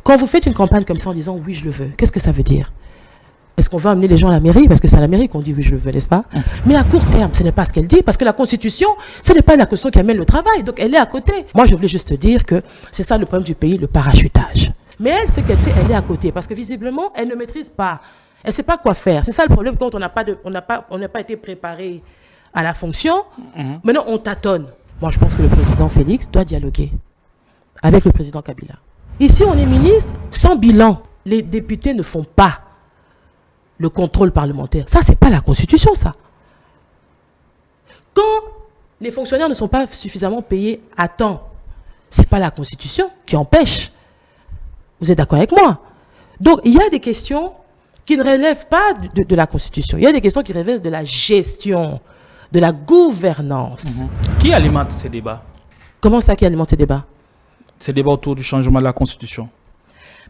quand vous faites une campagne comme ça en disant oui, je le veux, qu'est-ce que ça veut dire? Est-ce qu'on va amener les gens à la mairie? Parce que c'est à la mairie qu'on dit oui, je le veux, n'est-ce pas? Mais à court terme, ce n'est pas ce qu'elle dit, parce que la Constitution, ce n'est pas la Constitution qui amène le travail, donc elle est à côté. Moi, je voulais juste te dire que c'est ça le problème du pays, le parachutage. Mais elle, ce qu'elle fait, elle est à côté, parce que visiblement, elle ne maîtrise pas. Elle ne sait pas quoi faire. C'est ça le problème quand on n'a pas été préparé à la fonction. Maintenant, on tâtonne. Moi, je pense que le président Félix doit dialoguer avec le président Kabila. Ici, on est ministre sans bilan. Les députés ne font pas le contrôle parlementaire. Ça, c'est pas la Constitution, ça. Quand les fonctionnaires ne sont pas suffisamment payés à temps, c'est pas la Constitution qui empêche. Vous êtes d'accord avec moi? Donc, il y a des questions qui ne relèvent pas de la Constitution. Il y a des questions qui relèvent de la gestion, de la gouvernance. Qui alimente ces débats? Comment ça, qui alimente ces débats? Ces débats autour du changement de la Constitution.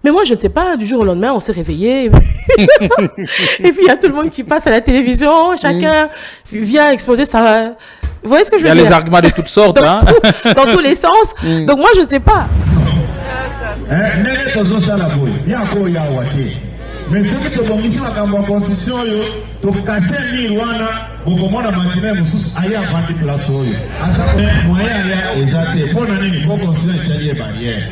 Mais moi, je ne sais pas, du jour au lendemain, on s'est réveillé. Et puis, il y a tout le monde qui passe à la télévision. Chacun vient exposer sa... Vous voyez ce que je veux dire? Il y a les arguments de toutes sortes. Dans tous les sens. Donc, moi, je ne sais pas. Mais ce qui te conditionne à la constitution, tu casses les wana, beaucoup moins de matinée, mais ailleurs avant de classe. À moyen ailleurs, exact. Pour n'aller pas constitution des barrières.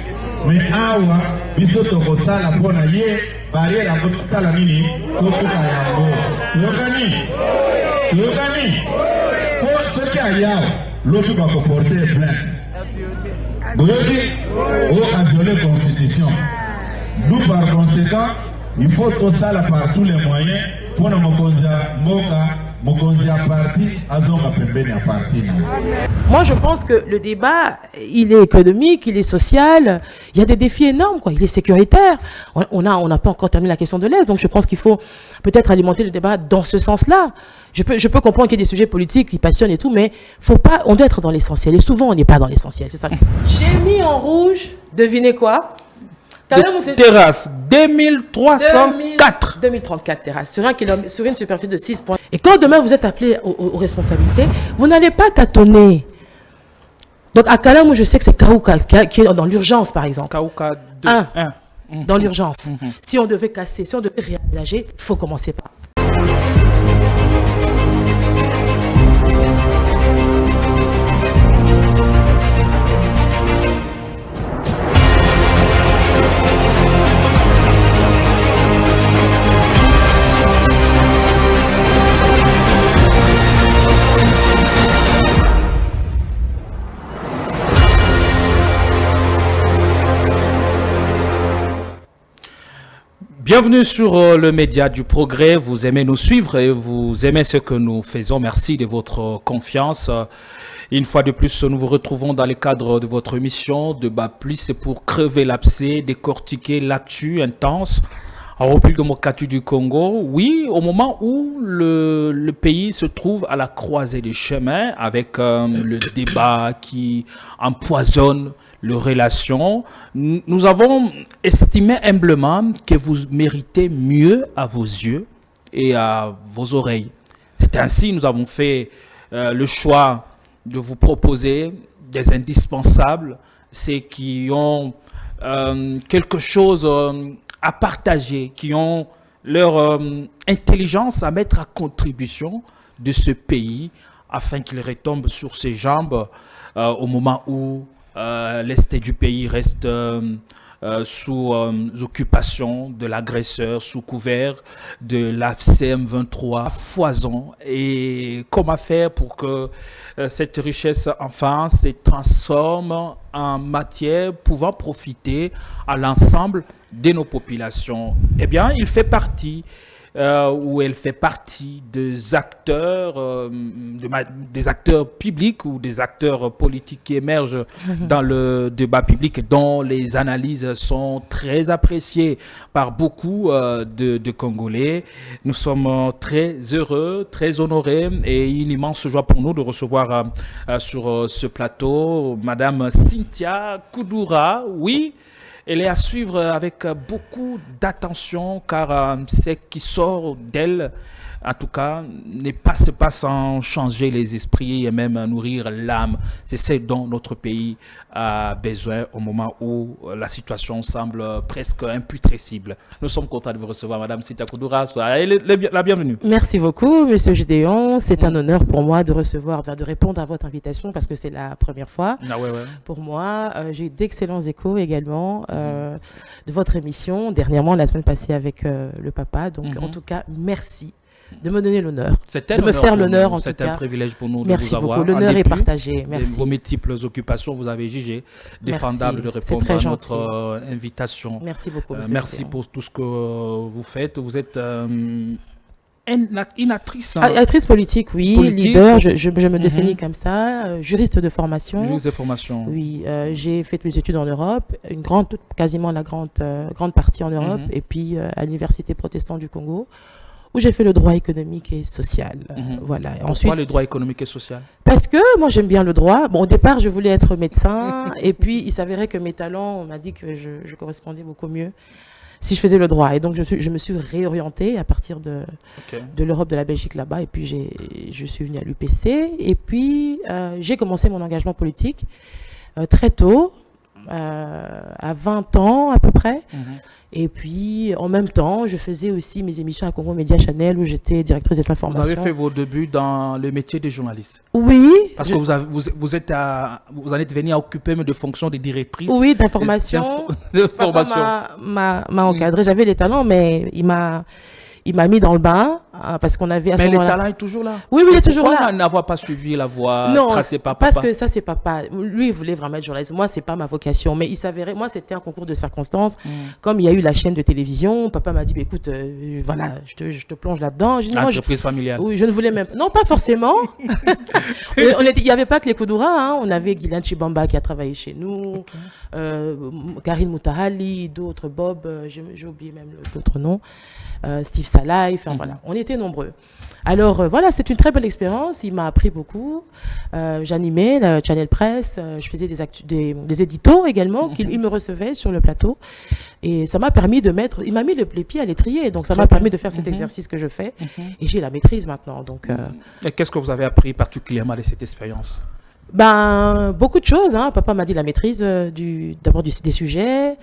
Mais awa, biso to kosa la pona ye barrière à votre sala nini, tout kayango. Yogani. Pour ce qui ailleurs, l'autre va porter plainte. Donc, on a violé la constitution. Nous par conséquent. Il faut tout ça là par tous les moyens pour nous Moi, je pense que le débat, il est économique, il est social, il y a des défis énormes, quoi. Il est sécuritaire. On n'a pas encore terminé la question de l'Est, donc je pense qu'il faut peut-être alimenter le débat dans ce sens-là. Je peux comprendre qu'il y a des sujets politiques qui passionnent et tout, mais on doit être dans l'essentiel. Et souvent, on n'est pas dans l'essentiel, c'est ça. J'ai mis en rouge, devinez quoi? Terrasse 2304. 2034 terrasses sur une superficie de 6 points. Et quand demain vous êtes appelé aux responsabilités, vous n'allez pas tâtonner. Donc à Kalamou, je sais que c'est Kaouka qui est dans l'urgence par exemple. Kaouka 2. Dans l'urgence. Si on devait casser, si on devait réaménager, il faut commencer par. Bienvenue sur le média du progrès. Vous aimez nous suivre et vous aimez ce que nous faisons. Merci de votre confiance. Une fois de plus, nous vous retrouvons dans le cadre de votre émission Débat Plus. C'est pour crever l'abcès, décortiquer l'actu intense en République démocratique du Congo. Oui, au moment où le pays se trouve à la croisée des chemins avec le débat qui empoisonne les relations, nous avons estimé humblement que vous méritez mieux à vos yeux et à vos oreilles. C'est ainsi que nous avons fait le choix de vous proposer des indispensables, ceux qui ont quelque chose à partager, qui ont leur intelligence à mettre à contribution de ce pays afin qu'il retombe sur ses jambes au moment où l'Est du pays reste sous occupation de l'agresseur, sous couvert de l'AFCM23 foison. Et comment faire pour que cette richesse enfin se transforme en matière pouvant profiter à l'ensemble de nos populations? Eh bien, il fait partie où elle fait partie des acteurs, des acteurs publics ou des acteurs politiques qui émergent dans le débat public, dont les analyses sont très appréciées par beaucoup de Congolais. Nous sommes très heureux, très honorés et une immense joie pour nous de recevoir sur ce plateau Madame Cynthia Koudoura. Oui, elle est à suivre avec beaucoup d'attention car ce qui sort d'elle En tout cas, ne passe pas sans changer les esprits et même nourrir l'âme. C'est ce dont notre pays a besoin au moment où la situation semble presque imputrescible. Nous sommes contents de vous recevoir, Madame Cynthia Koudoura. Soyez la bienvenue. Merci beaucoup, Monsieur Gédéon. C'est un honneur pour moi de recevoir, de répondre à votre invitation parce que c'est la première fois. Ah ouais. Pour moi, j'ai eu d'excellents échos également de votre émission, dernièrement la semaine passée avec le papa. Donc, en tout cas, merci de me donner l'honneur, de me faire l'honneur en tout cas. C'est un privilège pour nous merci de vous avoir. Merci beaucoup, l'honneur est partagé. Merci. Vos multiples occupations, vous avez jugé défendable de répondre à notre invitation. Merci beaucoup, monsieur merci pour tout ce que vous faites. Vous êtes une actrice. Actrice politique, oui. Leader, je me définis comme ça. Juriste de formation. Juriste de formation. Oui, j'ai fait mes études en Europe, quasiment la grande partie en Europe, et puis à l'Université protestante du Congo, où j'ai fait le droit économique et social. Voilà. Pourquoi le droit économique et social? Parce que moi, j'aime bien le droit. Bon, au départ, je voulais être médecin. Et puis, il s'avérait que mes talents, on m'a dit que je correspondais beaucoup mieux si je faisais le droit. Et donc, je me suis réorientée à partir de l'Europe, de la Belgique là-bas. Et puis, je suis venue à l'UPC. Et puis, j'ai commencé mon engagement politique très tôt, à 20 ans à peu près. Et puis, en même temps, je faisais aussi mes émissions à Congo Média Channel où j'étais directrice des informations. Vous avez fait vos débuts dans le métier de journaliste? Oui. Parce que vous en êtes venu à occuper de fonctions de directrice. Oui, d'information. Papa m'a encadré. J'avais les talents, mais il m'a mis dans le bain parce qu'on avait à ce moment-là. Mais le talent est toujours là. Oui, il est toujours là. Pourquoi n'avoir pas suivi la voie tracée par papa? Parce que ça, c'est papa. Lui, il voulait vraiment être journaliste. Moi, c'est pas ma vocation. Mais il s'avérait, moi, c'était un concours de circonstances. Comme il y a eu la chaîne de télévision, papa m'a dit, bah, écoute, voilà, je te plonge là-dedans. Entreprise familiale. Oui, je ne voulais même. Non, pas forcément. Il n'y avait pas que les Koudoura. Hein. On avait Guylaine Chibamba qui a travaillé chez nous, Karine Moutahali, d'autres, Bob, j'ai oublié même d'autres noms. Steve Salai, enfin voilà, on était nombreux. Alors voilà, c'est une très belle expérience, il m'a appris beaucoup. J'animais le Channel Presse, je faisais des éditos également, il me recevait sur le plateau. Et ça m'a permis il m'a mis les pieds à l'étrier, donc ça m'a permis de faire cet exercice que je fais. Et j'ai la maîtrise maintenant. Donc, Et qu'est-ce que vous avez appris particulièrement de cette expérience? Beaucoup de choses. Hein. Papa m'a dit la maîtrise d'abord des sujets,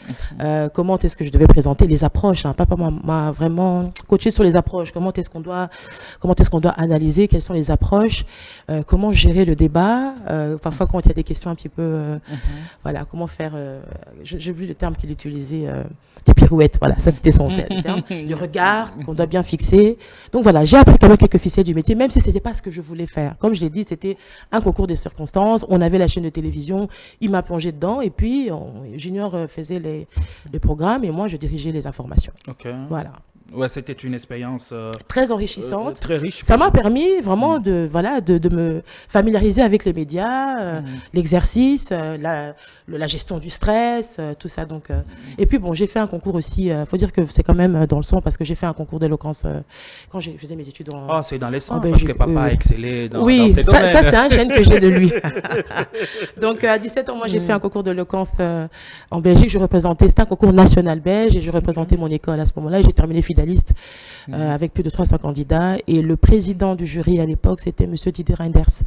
comment est-ce que je devais présenter les approches. Hein. Papa m'a vraiment coaché sur les approches. Comment est-ce qu'on doit analyser, quelles sont les approches, comment gérer le débat. Parfois quand il y a des questions un petit peu, voilà, comment faire. J'ai vu le terme qu'il utilisait, des pirouettes. Voilà, ça c'était son terme. Le regard qu'on doit bien fixer. Donc voilà, j'ai appris quand même quelques ficelles du métier, même si c'était pas ce que je voulais faire. Comme je l'ai dit, c'était un concours des circonstances. On avait la chaîne de télévision, il m'a plongé dedans et puis Junior faisait les programmes et moi je dirigeais les informations. Voilà. Ouais, c'était une expérience très enrichissante, très riche. Ça m'a permis vraiment de me familiariser avec les médias, l'exercice, la gestion du stress, tout ça. Donc, et puis bon, j'ai fait un concours aussi. Faut dire que c'est quand même dans le son parce que j'ai fait un concours d'éloquence quand je faisais mes études en. C'est dans les sons parce que papa a excellé dans ces domaines. Ça c'est un gène que j'ai de lui. Donc à 17 ans, moi j'ai fait un concours d'éloquence en Belgique. C'était un concours national belge et je représentais mon école à ce moment-là. Et j'ai terminé finaliste avec plus de 300 candidats. Et le président du jury à l'époque, c'était M. Didier Reinders,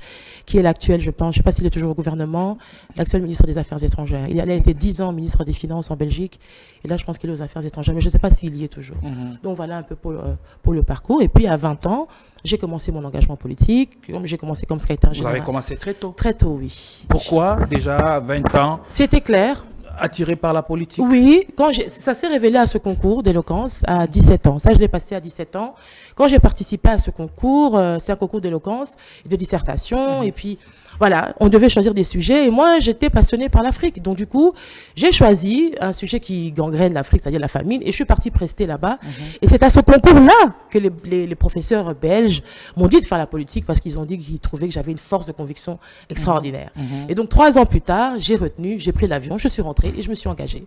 qui est l'actuel, je pense, je ne sais pas s'il est toujours au gouvernement, l'actuel ministre des Affaires étrangères. Il a été 10 ans ministre des Finances en Belgique. Et là, je pense qu'il est aux Affaires étrangères, mais je ne sais pas s'il y est toujours. Donc voilà un peu pour le parcours. Et puis à 20 ans, j'ai commencé mon engagement politique. J'ai commencé comme secrétaire général. Vous avez commencé très tôt? Très tôt, oui. Pourquoi déjà à 20 ans? C'était clair. Attiré par la politique? Oui, ça s'est révélé à ce concours d'éloquence à 17 ans. Ça, je l'ai passé à 17 ans. Quand j'ai participé à ce concours, c'est un concours d'éloquence et de dissertation. Et puis, voilà, on devait choisir des sujets. Et moi, j'étais passionnée par l'Afrique. Donc, du coup, j'ai choisi un sujet qui gangrène l'Afrique, c'est-à-dire la famine. Et je suis partie prester là-bas. Et c'est à ce concours-là que les professeurs belges m'ont dit de faire la politique parce qu'ils ont dit qu'ils trouvaient que j'avais une force de conviction extraordinaire. Et donc, 3 ans plus tard, j'ai pris l'avion, je suis rentrée rentrée et je me suis engagée.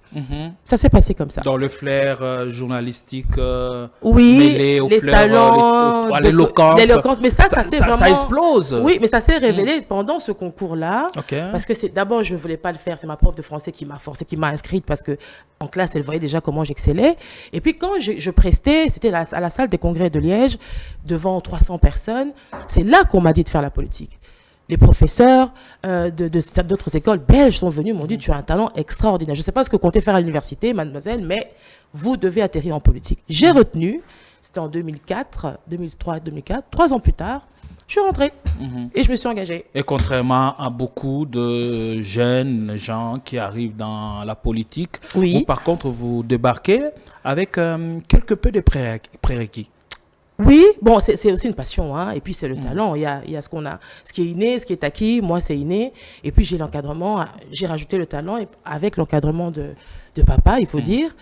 Ça s'est passé comme ça. Dans le flair journalistique, oui, mêlé au les flair, talents, l'éloquence. Mais ça s'est vraiment... Ça explose. Oui, mais ça s'est révélé pendant ce concours-là. Okay. Parce que d'abord, je ne voulais pas le faire. C'est ma prof de français qui m'a forcé, qui m'a inscrite parce qu'en classe, elle voyait déjà comment j'excellais. Et puis quand je prestais, c'était à la salle des congrès de Liège, devant 300 personnes. C'est là qu'on m'a dit de faire la politique. Les professeurs d'autres écoles belges sont venus, m'ont dit, tu as un talent extraordinaire. Je ne sais pas ce que comptez faire à l'université, mademoiselle, mais vous devez atterrir en politique. J'ai retenu, c'était en 2003, 2004, 3 ans plus tard, je suis rentrée et je me suis engagée. Et contrairement à beaucoup de jeunes gens qui arrivent dans la politique, oui. Où par contre vous débarquez avec quelque peu de prérequis. Oui, bon, c'est aussi une passion, hein. Et puis c'est le talent. Il y a ce qui est inné, ce qui est acquis. Moi, c'est inné. Et puis j'ai l'encadrement, j'ai rajouté le talent avec l'encadrement de papa, il faut dire.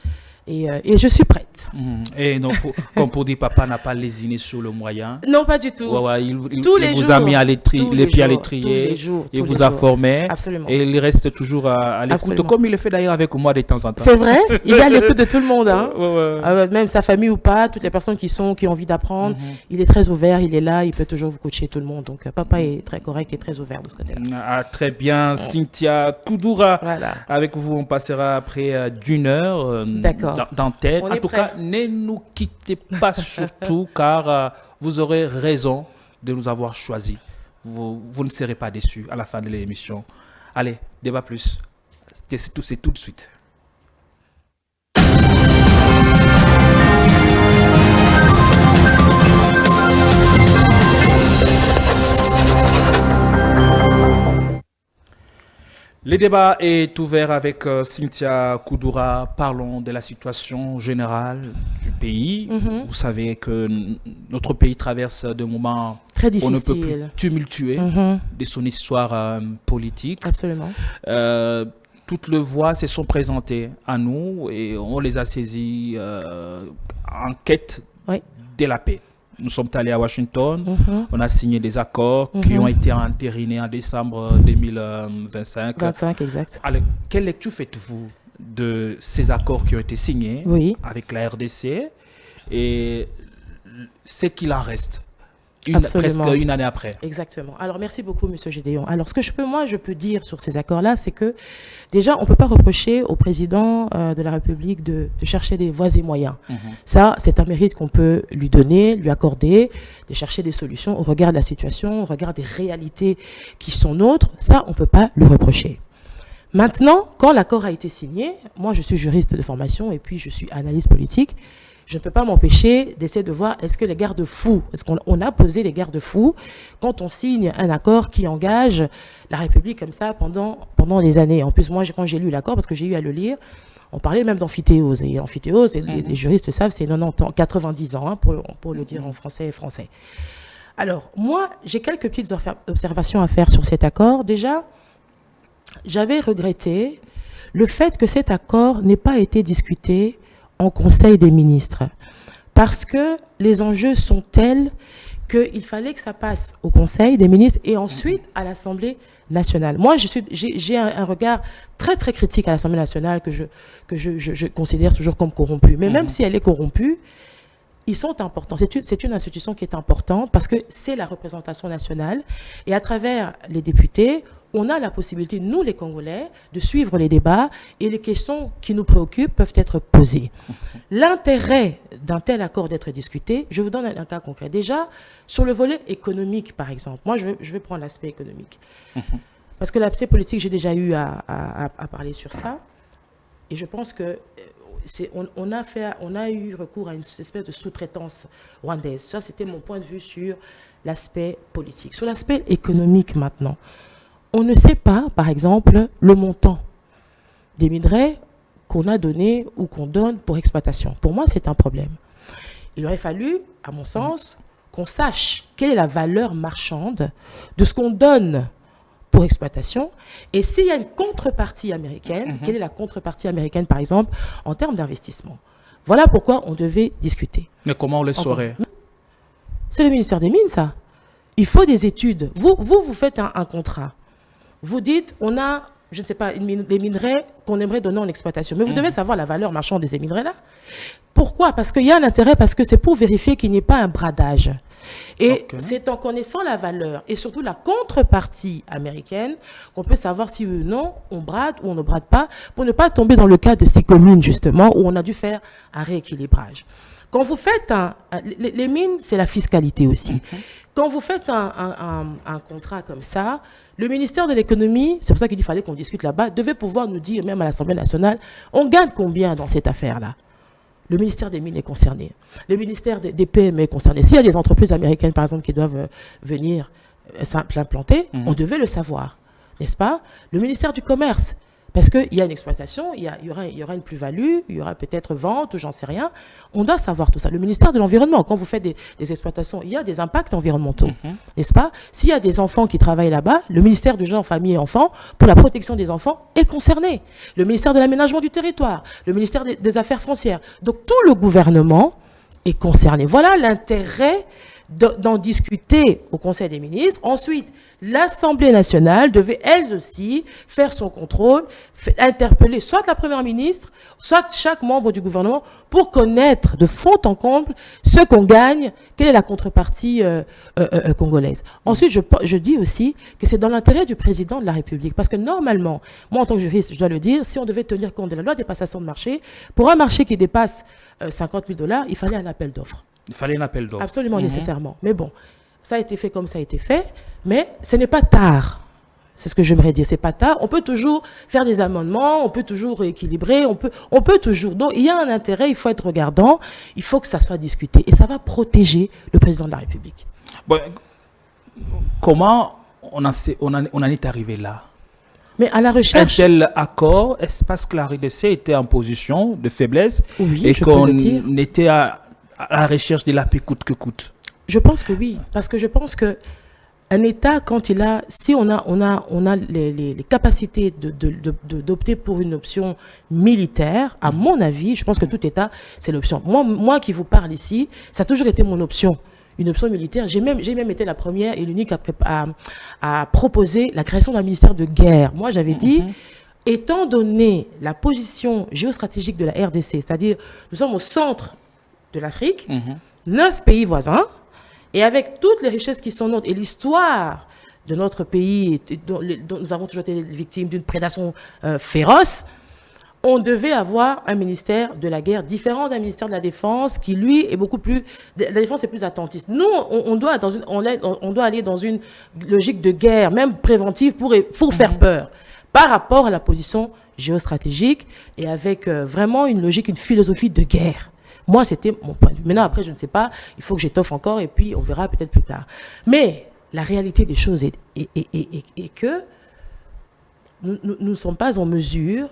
Et je suis prête. Et donc, comme pour dire, papa n'a pas lésiné sur le moyen. Non, pas du tout. Il vous a mis les pieds à l'étrier. Il vous a formé. Absolument. Et il reste toujours à l'écoute, comme il le fait d'ailleurs avec moi de temps en temps. C'est vrai, il est à l'écoute de tout le monde. Hein. Même sa famille ou pas, toutes les personnes qui ont envie d'apprendre. Il est très ouvert, il est là, il peut toujours vous coacher tout le monde. Donc, papa est très correct et très ouvert de ce côté-là. Très bien, Cynthia Koudoura. Voilà. Avec vous, on passera après d'une heure. D'accord. D'antenne. En tout cas, ne nous quittez pas surtout, car vous aurez raison de nous avoir choisis. Vous ne serez pas déçus à la fin de l'émission. Allez, débat plus. C'est tout de suite. Le débat est ouvert avec Cynthia Koudoura. Parlons de la situation générale du pays. Vous savez que notre pays traverse des moments très difficiles. On ne peut plus tumultueux de son histoire politique. Absolument. Toutes les voix se sont présentées à nous et on les a saisies en quête de la paix. Nous sommes allés à Washington, on a signé des accords qui ont été entérinés en décembre 2025. 25, exact. Alors, quelle lecture faites-vous de ces accords qui ont été signés avec la RDC et ce qu'il en reste presque une année après? Exactement. Alors, merci beaucoup, M. Gédéon. Alors, ce que je peux dire sur ces accords-là, c'est que déjà, on ne peut pas reprocher au président de la République de chercher des voies et moyens. Ça, c'est un mérite qu'on peut lui donner, lui accorder, de chercher des solutions au regard de la situation, au regard des réalités qui sont nôtres. Ça, on ne peut pas lui reprocher. Maintenant, quand l'accord a été signé, moi, je suis juriste de formation et puis je suis analyste politique. Je ne peux pas m'empêcher d'essayer de voir est-ce que les garde-fous, est-ce qu'on a posé les garde-fous quand on signe un accord qui engage la République comme ça pendant des années. En plus, moi, quand j'ai lu l'accord, parce que j'ai eu à le lire, on parlait même d'amphithéose. Et amphithéose, les juristes savent, c'est 90 ans, 90 ans, hein, pour le dire en français. Alors, moi, j'ai quelques petites observations à faire sur cet accord. Déjà, j'avais regretté le fait que cet accord n'ait pas été discuté en Conseil des ministres, parce que les enjeux sont tels qu'il fallait que ça passe au Conseil des ministres et ensuite à l'Assemblée nationale. Moi, j'ai un regard très très critique à l'Assemblée nationale que je considère toujours comme corrompue. Mais même si elle est corrompue, ils sont importants. C'est une institution qui est importante parce que c'est la représentation nationale et à travers les députés, on a la possibilité, nous les Congolais, de suivre les débats et les questions qui nous préoccupent peuvent être posées. L'intérêt d'un tel accord d'être discuté, je vous donne un cas concret. Déjà, sur le volet économique, par exemple, moi je vais prendre l'aspect économique. Parce que l'aspect politique, j'ai déjà eu à parler sur ça. Et je pense que on a eu recours à une espèce de sous-traitance rwandaise. Ça, c'était mon point de vue sur l'aspect politique. Sur l'aspect économique maintenant, on ne sait pas, par exemple, le montant des minerais qu'on a donné ou qu'on donne pour exploitation. Pour moi, c'est un problème. Il aurait fallu, à mon sens, qu'on sache quelle est la valeur marchande de ce qu'on donne pour exploitation et s'il y a une contrepartie américaine, quelle est la contrepartie américaine, par exemple, en termes d'investissement. Voilà pourquoi on devait discuter. Mais comment on le saurait? C'est le ministère des Mines, ça. Il faut des études. Vous faites un contrat. Vous dites, on a je ne sais pas, des minerais qu'on aimerait donner en exploitation. Mais vous devez savoir la valeur marchande de ces minerais-là. Pourquoi? Parce qu'il y a un intérêt, parce que c'est pour vérifier qu'il n'y ait pas un bradage. Et c'est en connaissant la valeur et surtout la contrepartie américaine qu'on peut savoir si oui ou non on brade ou on ne brade pas, pour ne pas tomber dans le cas de ces communes justement où on a dû faire un rééquilibrage. Quand vous faites les mines, c'est la fiscalité aussi. Quand vous faites un contrat comme ça, le ministère de l'économie, c'est pour ça qu'il fallait qu'on discute là-bas, devait pouvoir nous dire, même à l'Assemblée nationale, on gagne combien dans cette affaire-là? Le ministère des Mines est concerné. Le ministère des PME est concerné. S'il y a des entreprises américaines, par exemple, qui doivent venir s'implanter, on devait le savoir, n'est-ce pas? Le ministère du Commerce, parce qu'il y a une exploitation, il y aura une plus-value, il y aura peut-être vente, ou j'en sais rien. On doit savoir tout ça. Le ministère de l'Environnement, quand vous faites des exploitations, il y a des impacts environnementaux, n'est-ce pas? S'il y a des enfants qui travaillent là-bas, le ministère du Genre, Famille et Enfants, pour la protection des enfants, est concerné. Le ministère de l'Aménagement du Territoire, le ministère des Affaires foncières. Donc tout le gouvernement est concerné. Voilà l'intérêt d'en discuter au Conseil des ministres. Ensuite, l'Assemblée nationale devait, elle aussi, faire son contrôle, interpeller soit la Première ministre, soit chaque membre du gouvernement pour connaître de fond en comble ce qu'on gagne, quelle est la contrepartie congolaise. Ensuite, je dis aussi que c'est dans l'intérêt du président de la République, parce que normalement, moi en tant que juriste, je dois le dire, si on devait tenir compte de la loi des passations de marché, pour un marché qui dépasse 50 000 $, il fallait un appel d'offres. Il fallait un appel d'offres. Absolument nécessairement. Mais bon, ça a été fait comme ça a été fait, mais ce n'est pas tard. C'est ce que j'aimerais dire, c'est pas tard. On peut toujours faire des amendements, on peut toujours rééquilibrer, on peut toujours. Donc, il y a un intérêt, il faut être regardant, il faut que ça soit discuté. Et ça va protéger le président de la République. Bon, comment on en est arrivé là? Mais à la recherche... Un tel accord, est-ce parce que la RDC était en position de faiblesse et qu'on était à la recherche de la paix coûte que coûte? Je pense que oui, parce que je pense que un État, quand si on a les capacités d'opter pour une option militaire, à mon avis, je pense que tout État, c'est l'option. Moi qui vous parle ici, ça a toujours été mon option. Une option militaire. J'ai même été la première et l'unique à proposer la création d'un ministère de guerre. Moi, j'avais dit, étant donné la position géostratégique de la RDC, c'est-à-dire nous sommes au centre de l'Afrique, 9 pays voisins, et avec toutes les richesses qui sont nôtres et l'histoire de notre pays, dont nous avons toujours été victimes d'une prédation féroce, on devait avoir un ministère de la guerre différent d'un ministère de la Défense qui, lui, est beaucoup plus... La Défense est plus attentiste. Nous, on doit aller dans une logique de guerre, même préventive, pour faire peur, par rapport à la position géostratégique et avec vraiment une logique, une philosophie de guerre. Moi, c'était mon point de vue. Maintenant, après, je ne sais pas, il faut que j'étoffe encore et puis on verra peut-être plus tard. Mais la réalité des choses est que nous ne sommes pas en mesure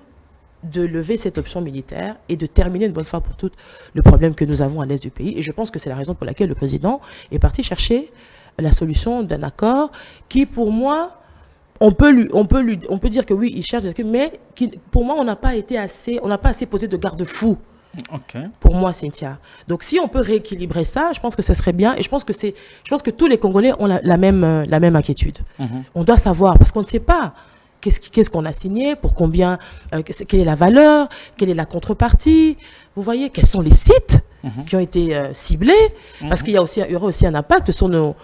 de lever cette option militaire et de terminer une bonne fois pour toutes le problème que nous avons à l'est du pays. Et je pense que c'est la raison pour laquelle le président est parti chercher la solution d'un accord qui, pour moi, on peut dire que oui, il cherche, mais pour moi, on n'a pas assez posé de garde-fous. Pour moi, Cynthia. Donc, si on peut rééquilibrer ça, je pense que ce serait bien. Et je pense que tous les Congolais ont la même inquiétude. On doit savoir, parce qu'on ne sait pas qu'est-ce qu'on a signé, pour combien, quelle est la valeur, quelle est la contrepartie. Vous voyez, quels sont les sites qui ont été ciblés, parce qu'il y aura aussi un impact sur nos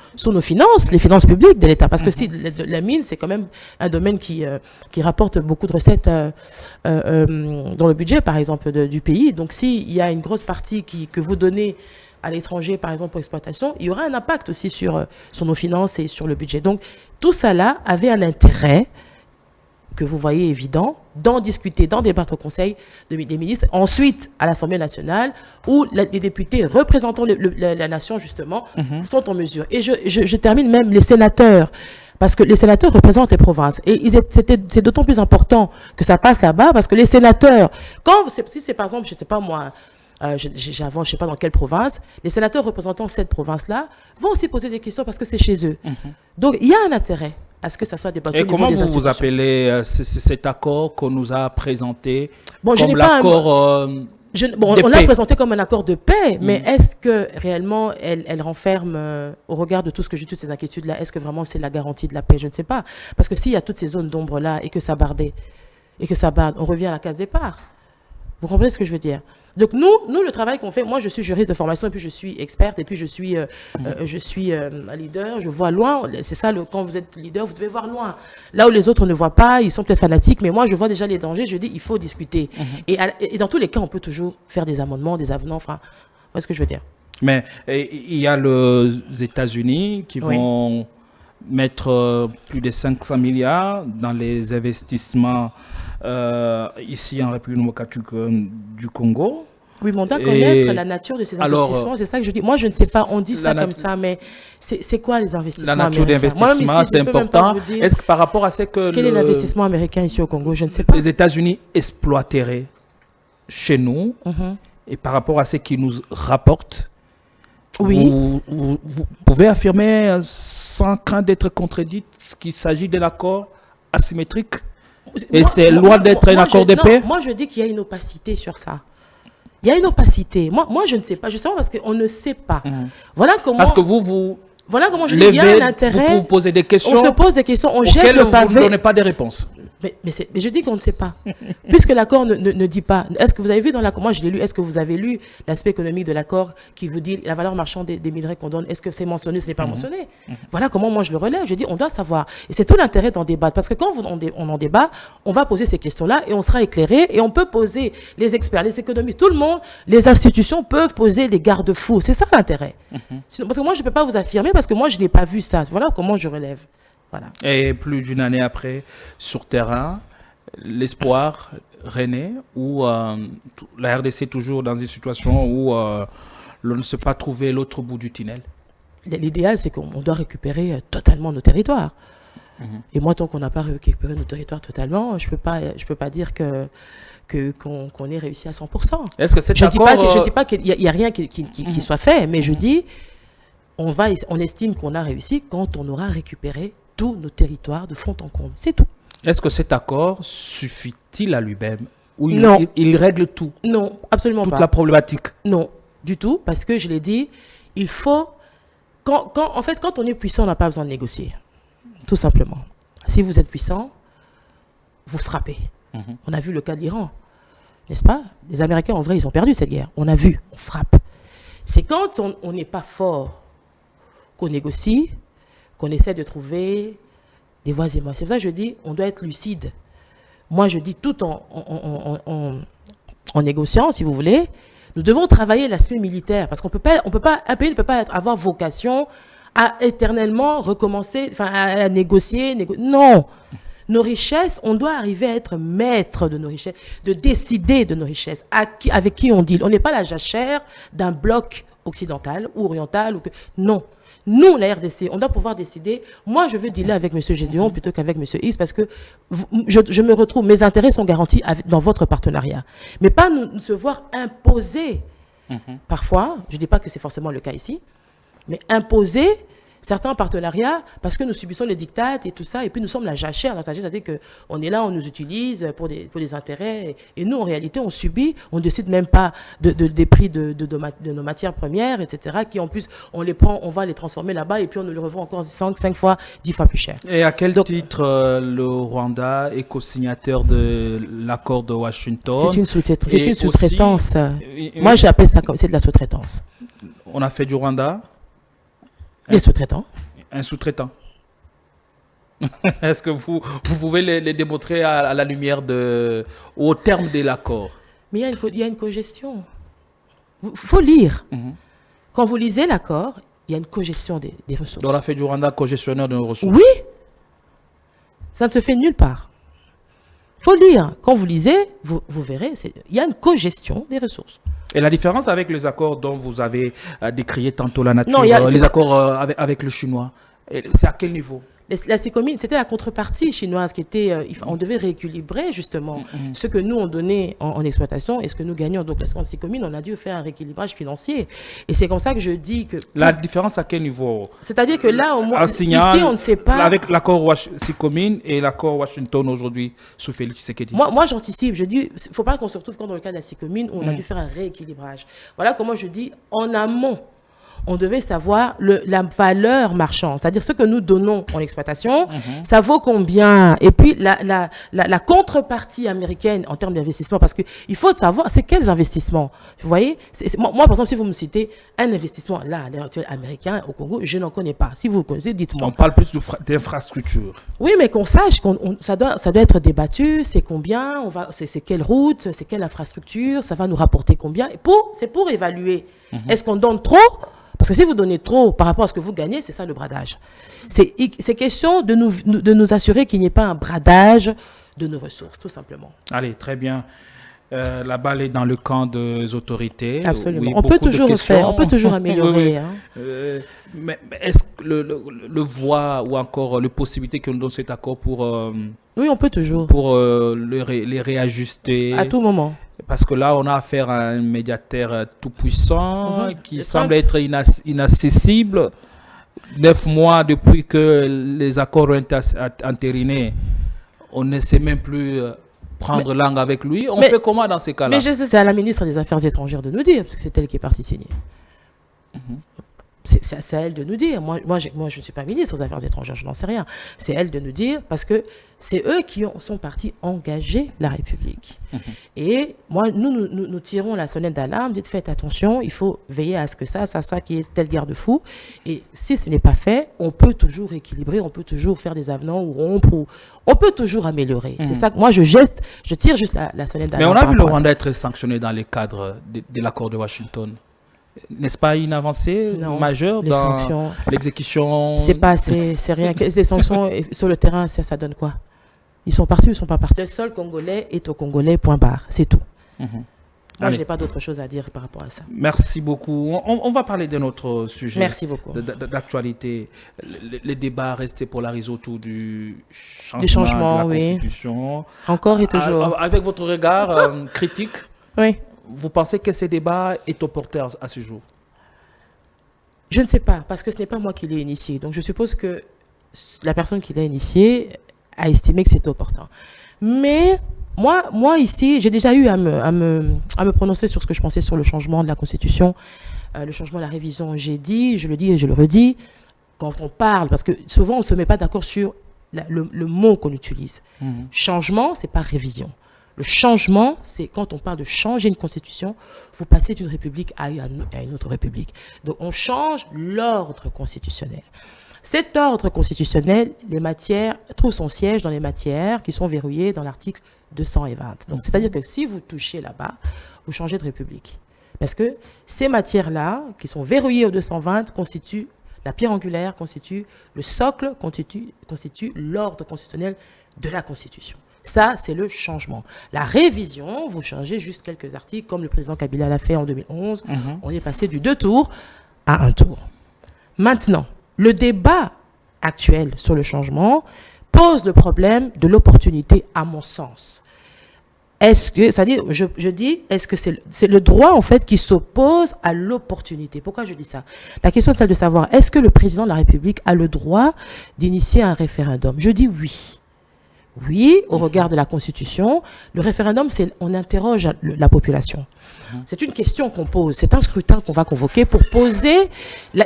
finances, les finances publiques de l'État. Parce que si la mine, c'est quand même un domaine qui rapporte beaucoup de recettes dans le budget, par exemple, du pays. Donc, s'il y a une grosse partie que vous donnez à l'étranger, par exemple, pour exploitation, il y aura un impact aussi sur nos finances et sur le budget. Donc, tout ça là avait un intérêt que vous voyez évident, d'en discuter, d'en débattre au Conseil des ministres, ensuite à l'Assemblée nationale, où les députés représentant la nation, justement, sont en mesure. Et je termine même les sénateurs, parce que les sénateurs représentent les provinces. Et c'est d'autant plus important que ça passe là-bas, parce que les sénateurs, si c'est par exemple, je ne sais pas moi, j'avance, je ne sais pas dans quelle province, les sénateurs représentant cette province-là vont aussi poser des questions parce que c'est chez eux. Donc, il y a un intérêt à ce que ça soit débattu. Et comment vous appelez cet accord qu'on nous a présenté comme l'accord Bon, on l'a présenté comme un accord de paix, mais est-ce que réellement elle renferme, au regard de tout ce que j'ai, toutes ces inquiétudes-là, est-ce que vraiment c'est la garantie de la paix? Je ne sais pas. Parce que s'il y a toutes ces zones d'ombre-là et que ça bardait, on revient à la case départ. Vous comprenez ce que je veux dire? Donc nous, le travail qu'on fait, moi je suis juriste de formation et puis je suis experte et puis je suis leader, je vois loin. C'est ça, quand vous êtes leader, vous devez voir loin. Là où les autres ne voient pas, ils sont peut-être fanatiques, mais moi je vois déjà les dangers, je dis il faut discuter. Et dans tous les cas, on peut toujours faire des amendements, des avenants, enfin, vous voyez ce que je veux dire? Mais il y a les États-Unis qui vont mettre plus de 500 milliards dans les investissements ici en République démocratique du Congo. Oui, mais on doit connaître la nature de ces investissements, c'est ça que je dis. Moi, je ne sais pas, on dit ça comme ça, mais c'est quoi les investissements américains? La nature d'investissement, c'est important. Est-ce que par rapport à ce que... Quel est l'investissement américain ici au Congo? Je ne sais pas. Les États-Unis exploiteraient chez nous, et par rapport à ce qu'ils nous rapportent, vous pouvez affirmer sans crainte d'être contredite qu'il s'agit d'un accord asymétrique? Et c'est loin d'être un accord de paix? Moi, je dis qu'il y a une opacité sur ça. Il y a une opacité. Moi, je ne sais pas, justement parce qu'on ne sait pas. Voilà comment... Parce que voilà comment je dis, il y a un intérêt. Vous posez des questions. On se pose des questions, on jette le pavé. Vous ne donnez pas de réponses. Mais je dis qu'on ne sait pas. Puisque l'accord ne dit pas. Est-ce que vous avez vu dans l'accord, moi je l'ai lu, est-ce que vous avez lu l'aspect économique de l'accord qui vous dit la valeur marchande des minerais qu'on donne, est-ce que c'est mentionné, ce n'est pas mentionné? Voilà comment moi je le relève. Je dis on doit savoir. Et c'est tout l'intérêt d'en débattre. Parce que quand on en débat, on va poser ces questions-là et on sera éclairé et on peut poser les experts, les économistes, tout le monde, les institutions peuvent poser des garde-fous. C'est ça l'intérêt. Parce que moi je ne peux pas vous affirmer parce que moi je n'ai pas vu ça. Voilà comment je relève. Voilà. Et plus d'une année après, sur terrain, l'espoir renaît ou la RDC est toujours dans une situation où l'on ne sait pas trouver l'autre bout du tunnel? L'idéal, c'est qu'on doit récupérer totalement nos territoires. Et moi, tant qu'on n'a pas récupéré nos territoires totalement, je peux pas dire qu'on ait réussi à 100%. Est-ce que cet accord... Je ne dis pas qu'il n'y a rien qui soit fait, mais je dis, on estime qu'on a réussi quand on aura récupéré tous nos territoires de fond en comble. C'est tout. Est-ce que cet accord suffit-il à lui-même? Ou il règle tout? Non, absolument pas. Toute la problématique? Non, du tout, parce que je l'ai dit, il faut... En fait, quand on est puissant, on n'a pas besoin de négocier. Tout simplement. Si vous êtes puissant, vous frappez. On a vu le cas de l'Iran, n'est-ce pas? Les Américains, en vrai, ils ont perdu cette guerre. On a vu, on frappe. C'est quand on n'est pas fort qu'on négocie, qu'on essaie de trouver des voies et moyens. C'est pour ça que je dis, on doit être lucide. Moi, je dis tout en négociant, si vous voulez, nous devons travailler l'aspect militaire, parce un pays ne peut pas avoir vocation à éternellement recommencer, enfin, à négocier. Non. Nos richesses, on doit arriver à être maître de nos richesses, de décider de nos richesses, avec qui on deal. On n'est pas la jachère d'un bloc occidental ou oriental. Non. Nous, la RDC, on doit pouvoir décider. Moi, je veux dealer avec M. Gédéon plutôt qu'avec M. X parce que je me retrouve, mes intérêts sont garantis dans votre partenariat. Mais pas nous se voir imposer. Parfois, je ne dis pas que c'est forcément le cas ici, mais imposer certains partenariats parce que nous subissons les dictats et tout ça, et puis nous sommes la jachère, c'est-à-dire qu'on est là, on nous utilise pour des intérêts, et nous, en réalité, on subit, on ne décide même pas des prix de nos matières premières, etc., qui en plus, on les prend, on va les transformer là-bas, et puis on nous les revend encore 5 fois, 10 fois plus cher. Et à quel titre le Rwanda est co-signateur de l'accord de Washington? C'est une sous-traitance. Moi, j'appelle ça comme c'est de la sous-traitance. On a fait du Rwanda des sous-traitants. Un sous-traitant. Est-ce que vous pouvez les démontrer à la lumière au terme de l'accord? Mais il y a une cogestion. Il faut lire. Quand vous lisez l'accord, il y a une cogestion des ressources. Donc on a fait du Rwanda cogestionneur de nos ressources? Oui. Ça ne se fait nulle part. Il faut lire. Quand vous lisez, vous verrez, il y a une cogestion des ressources. Et la différence avec les accords dont vous avez décrié tantôt la nature, les accords avec le chinois, c'est à quel niveau? Mais la Sicomine, c'était la contrepartie chinoise qui était... on devait rééquilibrer justement ce que nous on donnait en exploitation et ce que nous gagnions. Donc la Sicomine, on a dû faire un rééquilibrage financier. Et c'est comme ça que je dis que... La différence à quel niveau? C'est-à-dire que là, au moins, ici, on ne sait pas... Avec l'accord Sicomine et l'accord Washington aujourd'hui sous Félix Tshisekedi. Moi j'anticipe. Je dis, il ne faut pas qu'on se retrouve comme dans le cas de la Sicomine où on a dû faire un rééquilibrage. Voilà comment je dis, en amont, on devait savoir la valeur marchande, c'est-à-dire ce que nous donnons en exploitation, ça vaut combien. Et puis la contrepartie américaine en termes d'investissement, parce qu'il faut savoir, c'est quels investissements. Vous voyez, moi, par exemple, si vous me citez un investissement là, à l'heure actuelle américain au Congo, je n'en connais pas. Si vous connaissez, dites-moi. On parle plus d'infrastructure. Oui, mais qu'on sache, ça doit être débattu, c'est combien, c'est quelle route, c'est quelle infrastructure, ça va nous rapporter combien. C'est pour évaluer. Est-ce qu'on donne trop? Parce que si vous donnez trop par rapport à ce que vous gagnez, c'est ça le bradage. C'est question de nous assurer qu'il n'y ait pas un bradage de nos ressources, tout simplement. Allez, très bien. La balle est dans le camp des autorités. Absolument. Oui, on peut toujours refaire, on peut toujours améliorer. Mais est-ce que le voie ou encore les possibilités que nous donne cet accord pour... oui, on peut toujours. Pour les réajuster. À tout moment. Parce que là, on a affaire à un médiateur tout-puissant qui semble être inaccessible. 9 mois depuis que les accords ont été entérinés, on ne sait même plus prendre langue avec lui. On fait comment dans ces cas-là? Mais je sais, c'est à la ministre des Affaires étrangères de nous dire, parce que c'est elle qui est partie signer. C'est à elle de nous dire. Moi, je ne suis pas ministre des Affaires étrangères, je n'en sais rien. C'est elle de nous dire, parce que c'est eux qui sont partis engager la République. Et moi, nous tirons la sonnette d'alarme, dites faites attention, il faut veiller à ce que ça qui est tel garde-fou. Et si ce n'est pas fait, on peut toujours équilibrer, on peut toujours faire des avenants ou rompre, on peut toujours améliorer. C'est ça que moi, je tire juste la sonnette d'alarme. Mais on a vu le Rwanda être sanctionné dans le cadre de l'accord de Washington. N'est-ce pas une avancée majeure dans l'exécution? C'est pas assez, c'est rien. Les sanctions sur le terrain, ça donne quoi? Ils sont partis ou ils ne sont pas partis? Le sol congolais est au Congolais, point barre, c'est tout. Moi, je n'ai pas d'autre chose à dire par rapport à ça. Merci beaucoup. On va parler d'un autre sujet. Merci beaucoup. D'actualité. Les débats restés polarisés autour du changement de la Constitution. Encore et toujours. Avec votre regard critique, oui. Vous pensez que ce débat est opportun à ce jour? Je ne sais pas, parce que ce n'est pas moi qui l'ai initié. Donc je suppose que la personne qui l'a initié a estimé que c'était opportun. Mais moi ici, j'ai déjà eu à me prononcer sur ce que je pensais sur le changement de la Constitution, le changement de la révision. J'ai dit, je le dis et je le redis, quand on parle, parce que souvent on ne se met pas d'accord sur le mot qu'on utilise. Changement, ce n'est pas révision. Le changement, c'est quand on parle de changer une constitution, vous passez d'une république à une autre république. Donc on change l'ordre constitutionnel. Cet ordre constitutionnel, les matières trouvent son siège dans les matières qui sont verrouillées dans l'article 220. Donc c'est-à-dire que si vous touchez là-bas, vous changez de république. Parce que ces matières-là, qui sont verrouillées au 220, constituent la pierre angulaire, constituent le socle, constituent l'ordre constitutionnel de la Constitution. Ça, c'est le changement. La révision, vous changez juste quelques articles, comme le président Kabila l'a fait en 2011. On est passé du 2 tours à 1 tour. Maintenant, le débat actuel sur le changement pose le problème de l'opportunité, à mon sens. Est-ce que, c'est-à-dire, je dis, est-ce que c'est le droit, en fait, qui s'oppose à l'opportunité? Pourquoi je dis ça? La question est celle de savoir, est-ce que le président de la République a le droit d'initier un référendum? Je dis oui. Oui, au regard de la Constitution, le référendum, on interroge la population. C'est une question qu'on pose, c'est un scrutin qu'on va convoquer pour poser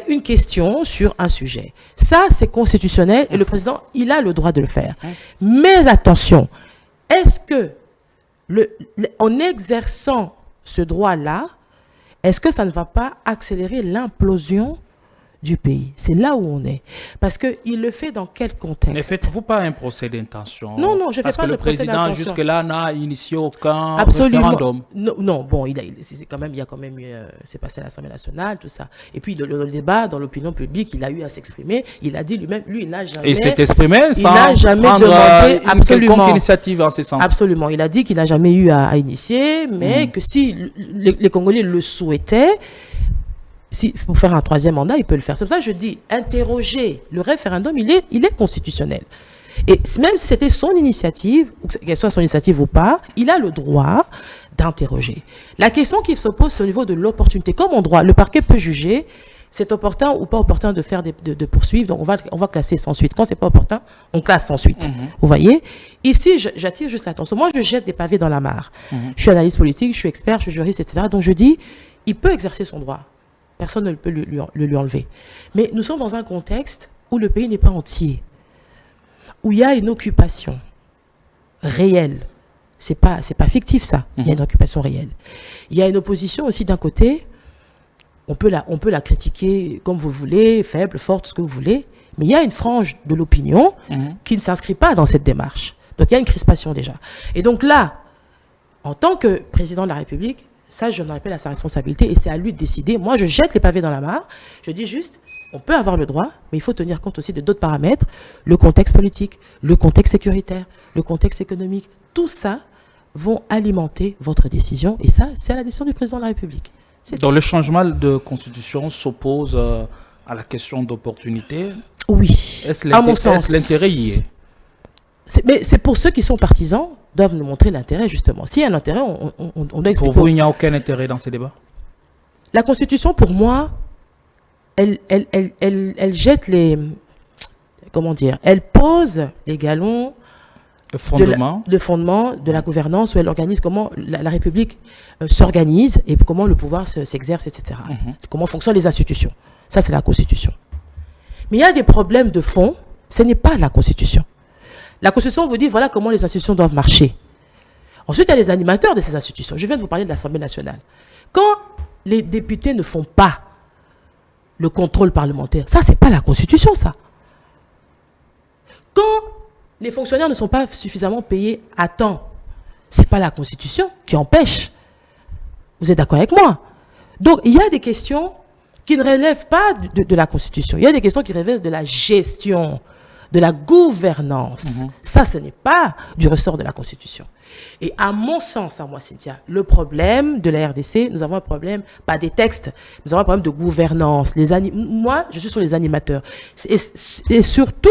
une question sur un sujet. Ça, c'est constitutionnel et le président, il a le droit de le faire. Mais attention, est-ce que, en exerçant ce droit-là, est-ce que ça ne va pas accélérer l'implosion du pays? C'est là où on est. Parce qu'il le fait dans quel contexte? Ne faites-vous pas un procès d'intention? Non, je ne fais pas de procès d'intention. Parce que le président, jusque-là, n'a initié aucun référendum. Non, bon, il y a quand même eu, c'est passé à l'Assemblée nationale, tout ça. Et puis, le débat dans l'opinion publique, il a eu à s'exprimer. Il a dit lui-même, lui, il n'a jamais... Et s'est exprimé sans prendre demandé, quelconque initiative en ce sens. Absolument. Il a dit qu'il n'a jamais eu à initier, mais que si les Congolais le souhaitaient, pour faire un 3e mandat, il peut le faire. C'est pour ça que je dis, interroger le référendum, il est constitutionnel. Et même si c'était son initiative, qu'elle soit son initiative ou pas, il a le droit d'interroger. La question qui se pose, c'est au niveau de l'opportunité. Comme en droit, le parquet peut juger, c'est opportun ou pas opportun de faire de poursuivre, donc on va classer sans suite. Quand c'est pas opportun, on classe sans suite. Vous voyez? Ici, j'attire juste l'attention. Moi, je jette des pavés dans la mare. Je suis analyste politique, je suis expert, je suis juriste, etc. Donc je dis, il peut exercer son droit. Personne ne peut lui enlever. Mais nous sommes dans un contexte où le pays n'est pas entier, où il y a une occupation réelle. C'est pas fictif, ça. Il y a une occupation réelle. Il y a une opposition aussi d'un côté. On peut la critiquer comme vous voulez, faible, forte, ce que vous voulez. Mais il y a une frange de l'opinion qui ne s'inscrit pas dans cette démarche. Donc il y a une crispation déjà. Et donc là, en tant que président de la République, ça, je n'en appelle à sa responsabilité et c'est à lui de décider. Moi, je jette les pavés dans la mare. Je dis juste, on peut avoir le droit, mais il faut tenir compte aussi de d'autres paramètres. Le contexte politique, le contexte sécuritaire, le contexte économique. Tout ça vont alimenter votre décision. Et ça, c'est à la décision du président de la République. Donc le changement de constitution s'oppose à la question d'opportunité. Oui, à mon sens. Est-ce l'intérêt y est? Mais c'est pour ceux qui sont partisans, doivent nous montrer l'intérêt, justement. S'il y a un intérêt, on doit expliquer. Pour vous, il n'y a aucun intérêt dans ces débats? La Constitution, pour moi, elle jette les... Comment dire? Elle pose les galons... Le fondement de la gouvernance, où elle organise comment la République s'organise et comment le pouvoir s'exerce, etc. Comment fonctionnent les institutions. Ça, c'est la Constitution. Mais il y a des problèmes de fond, ce n'est pas la Constitution. La Constitution vous dit, voilà comment les institutions doivent marcher. Ensuite, il y a les animateurs de ces institutions. Je viens de vous parler de l'Assemblée nationale. Quand les députés ne font pas le contrôle parlementaire, ça, c'est pas la Constitution, ça. Quand les fonctionnaires ne sont pas suffisamment payés à temps, c'est pas la Constitution qui empêche. Vous êtes d'accord avec moi? Donc, il y a des questions qui ne relèvent pas de la Constitution. Il y a des questions qui relèvent de la gestion, de la gouvernance. Ça, ce n'est pas du ressort de la Constitution. Et à mon sens, à moi, Cynthia, le problème de la RDC, nous avons un problème, pas des textes, nous avons un problème de gouvernance. Moi, je suis sur les animateurs. Et surtout,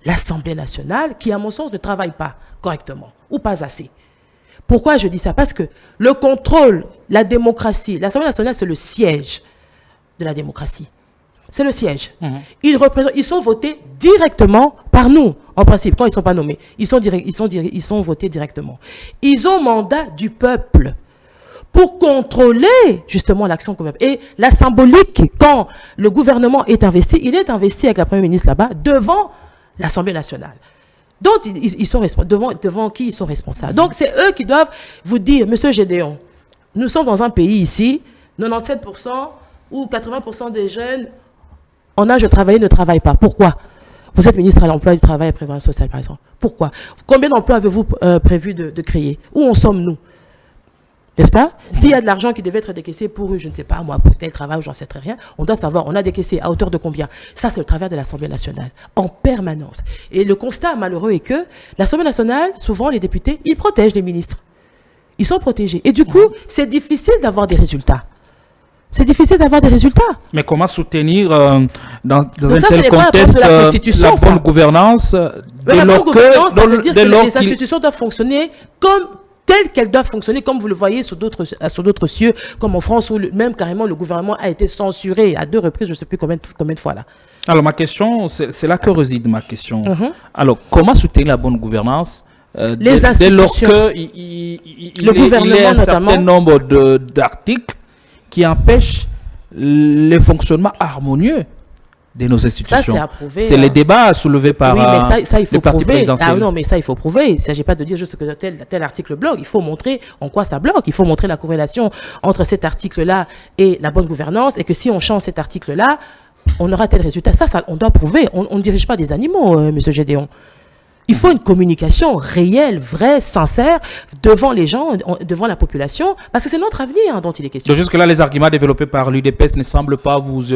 l'Assemblée nationale, qui, à mon sens, ne travaille pas correctement, ou pas assez. Pourquoi je dis ça? Parce que le contrôle, la démocratie, l'Assemblée nationale, c'est le siège de la démocratie. C'est le siège. Ils sont votés directement par nous, en principe, quand ils ne sont pas nommés. Ils sont votés directement. Ils ont mandat du peuple pour contrôler justement l'action gouvernementale. Et la symbolique, quand le gouvernement est investi, il est investi avec la Première ministre là-bas, devant l'Assemblée nationale. Donc, ils sont devant qui ils sont responsables. Donc, c'est eux qui doivent vous dire, Monsieur Gédéon, nous sommes dans un pays ici, 97% ou 80% des jeunes en âge de travailler ne travaillent pas. Pourquoi? Vous êtes ministre à l'emploi, du travail et de la prévoyance sociale, par exemple. Pourquoi? Combien d'emplois avez-vous prévu de créer? Où en sommes-nous? N'est-ce pas? S'il y a de l'argent qui devait être décaissé pour, je ne sais pas, moi, pour tel travail, j'en sais très rien, on doit savoir, on a décaissé à hauteur de combien? Ça, c'est le travers de l'Assemblée nationale, en permanence. Et le constat malheureux est que l'Assemblée nationale, souvent, les députés, ils protègent les ministres. Ils sont protégés. Et du coup, c'est difficile d'avoir des résultats. C'est difficile d'avoir des résultats. Mais comment soutenir dans un tel contexte la bonne gouvernance dès lors que les institutions doivent fonctionner telles qu'elles doivent fonctionner, comme vous le voyez sur d'autres cieux, comme en France, où même carrément le gouvernement a été censuré à 2 reprises, je ne sais plus combien de fois là. Alors ma question, c'est là que réside ma question. Alors, comment soutenir la bonne gouvernance les institutions, dès lors qu'il y a un certain nombre d'articles qui empêchent le fonctionnement harmonieux de nos institutions. Ça, c'est approuvé. C'est les débats soulevés par le parti présidentiel. Ah non, mais ça, il faut prouver. Il ne s'agit pas de dire juste que tel article bloque. Il faut montrer en quoi ça bloque. Il faut montrer la corrélation entre cet article-là et la bonne gouvernance, et que si on change cet article-là, on aura tel résultat. Ça, on doit prouver. On ne dirige pas des animaux, Monsieur Gédéon. Il faut une communication réelle, vraie, sincère, devant les gens, devant la population, parce que c'est notre avenir dont il est question. Jusque-là, les arguments développés par l'UDPS ne semblent pas vous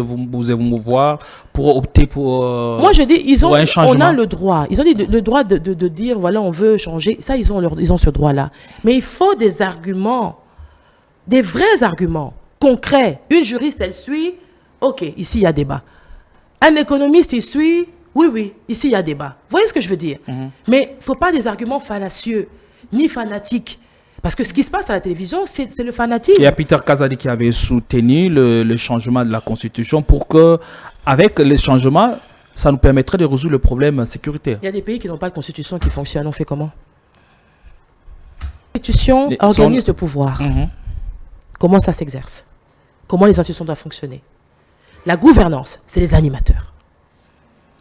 émouvoir pour opter pour Moi, je dis, on a le droit. Ils ont dit le droit de dire, voilà, on veut changer. Ça, ils ont ce droit-là. Mais il faut des arguments, des vrais arguments, concrets. Une juriste, elle suit ok, ici il y a débat. Un économiste, il suit, oui, ici il y a débat. Vous voyez ce que je veux dire? Mais il ne faut pas des arguments fallacieux, ni fanatiques. Parce que ce qui se passe à la télévision, c'est le fanatisme. Il y a Peter Kazadi qui avait soutenu le changement de la Constitution pour que, avec les changements, ça nous permettrait de résoudre le problème sécuritaire. Il y a des pays qui n'ont pas de constitution qui fonctionne. On fait comment? La constitution organise le pouvoir. Comment ça s'exerce? Comment les institutions doivent fonctionner? La gouvernance, c'est les animateurs.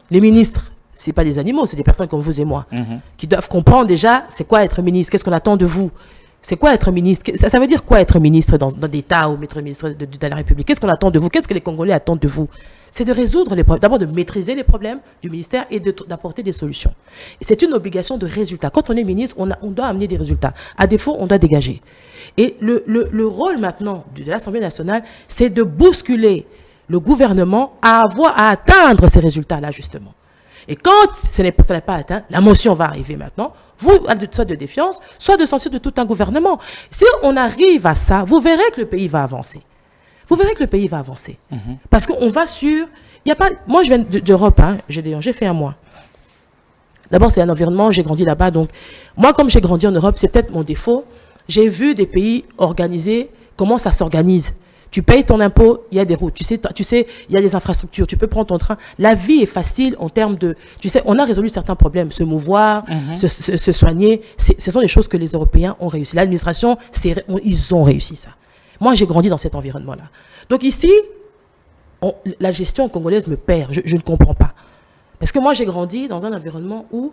Les ministres, ce n'est pas des animaux, c'est des personnes comme vous et moi qui doivent comprendre déjà c'est quoi être ministre, qu'est-ce qu'on attend de vous. C'est quoi être ministre? Ça veut dire quoi être ministre dans d'État ou être ministre de la République? Qu'est-ce qu'on attend de vous? Qu'est-ce que les Congolais attendent de vous? C'est de résoudre les problèmes, d'abord de maîtriser les problèmes du ministère et d'apporter des solutions. C'est une obligation de résultat. Quand on est ministre, on doit amener des résultats. À défaut, on doit dégager. Et le rôle maintenant de l'Assemblée nationale, c'est de bousculer le gouvernement à atteindre ces résultats-là, justement. Et quand ça n'est pas atteint, la motion va arriver maintenant, soit de défiance, soit de censure de tout un gouvernement. Si on arrive à ça, vous verrez que le pays va avancer. Vous verrez que le pays va avancer. Parce qu'on va sur... Il y a pas, moi, je viens d'Europe, hein, j'ai fait un mois. D'abord, c'est un environnement, j'ai grandi là-bas. Donc, moi, comme j'ai grandi en Europe, c'est peut-être mon défaut. J'ai vu des pays organisés, comment ça s'organise. Tu payes ton impôt, il y a des routes. Tu sais, il y a des infrastructures. Tu peux prendre ton train. La vie est facile en termes de... Tu sais, on a résolu certains problèmes. Se mouvoir, se soigner. Ce sont des choses que les Européens ont réussi. L'administration, ils ont réussi ça. Moi, j'ai grandi dans cet environnement-là. Donc ici, la gestion congolaise me perd. Je ne comprends pas. Parce que moi, j'ai grandi dans un environnement où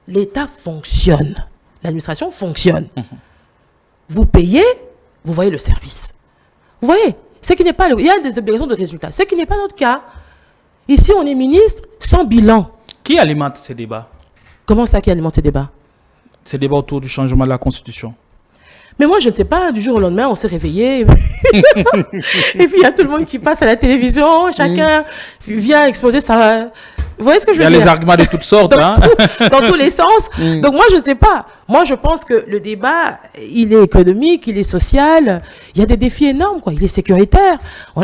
l'État fonctionne. L'administration fonctionne. Vous payez, vous voyez le service. Vous voyez, il y a des obligations de résultats. Ce qui n'est pas notre cas. Ici, on est ministre sans bilan. Qui alimente ces débats? Comment ça, qui alimente ces débats? Ces débats autour du changement de la Constitution. Mais moi, je ne sais pas, du jour au lendemain, on s'est réveillé. Et puis, il y a tout le monde qui passe à la télévision. Chacun vient exposer sa... Vous voyez ce que je veux dire? Il y a les arguments de toutes sortes. Dans tous les sens. Donc, moi, je ne sais pas. Moi, je pense que le débat, il est économique, il est social. Il y a des défis énormes, quoi. Il est sécuritaire.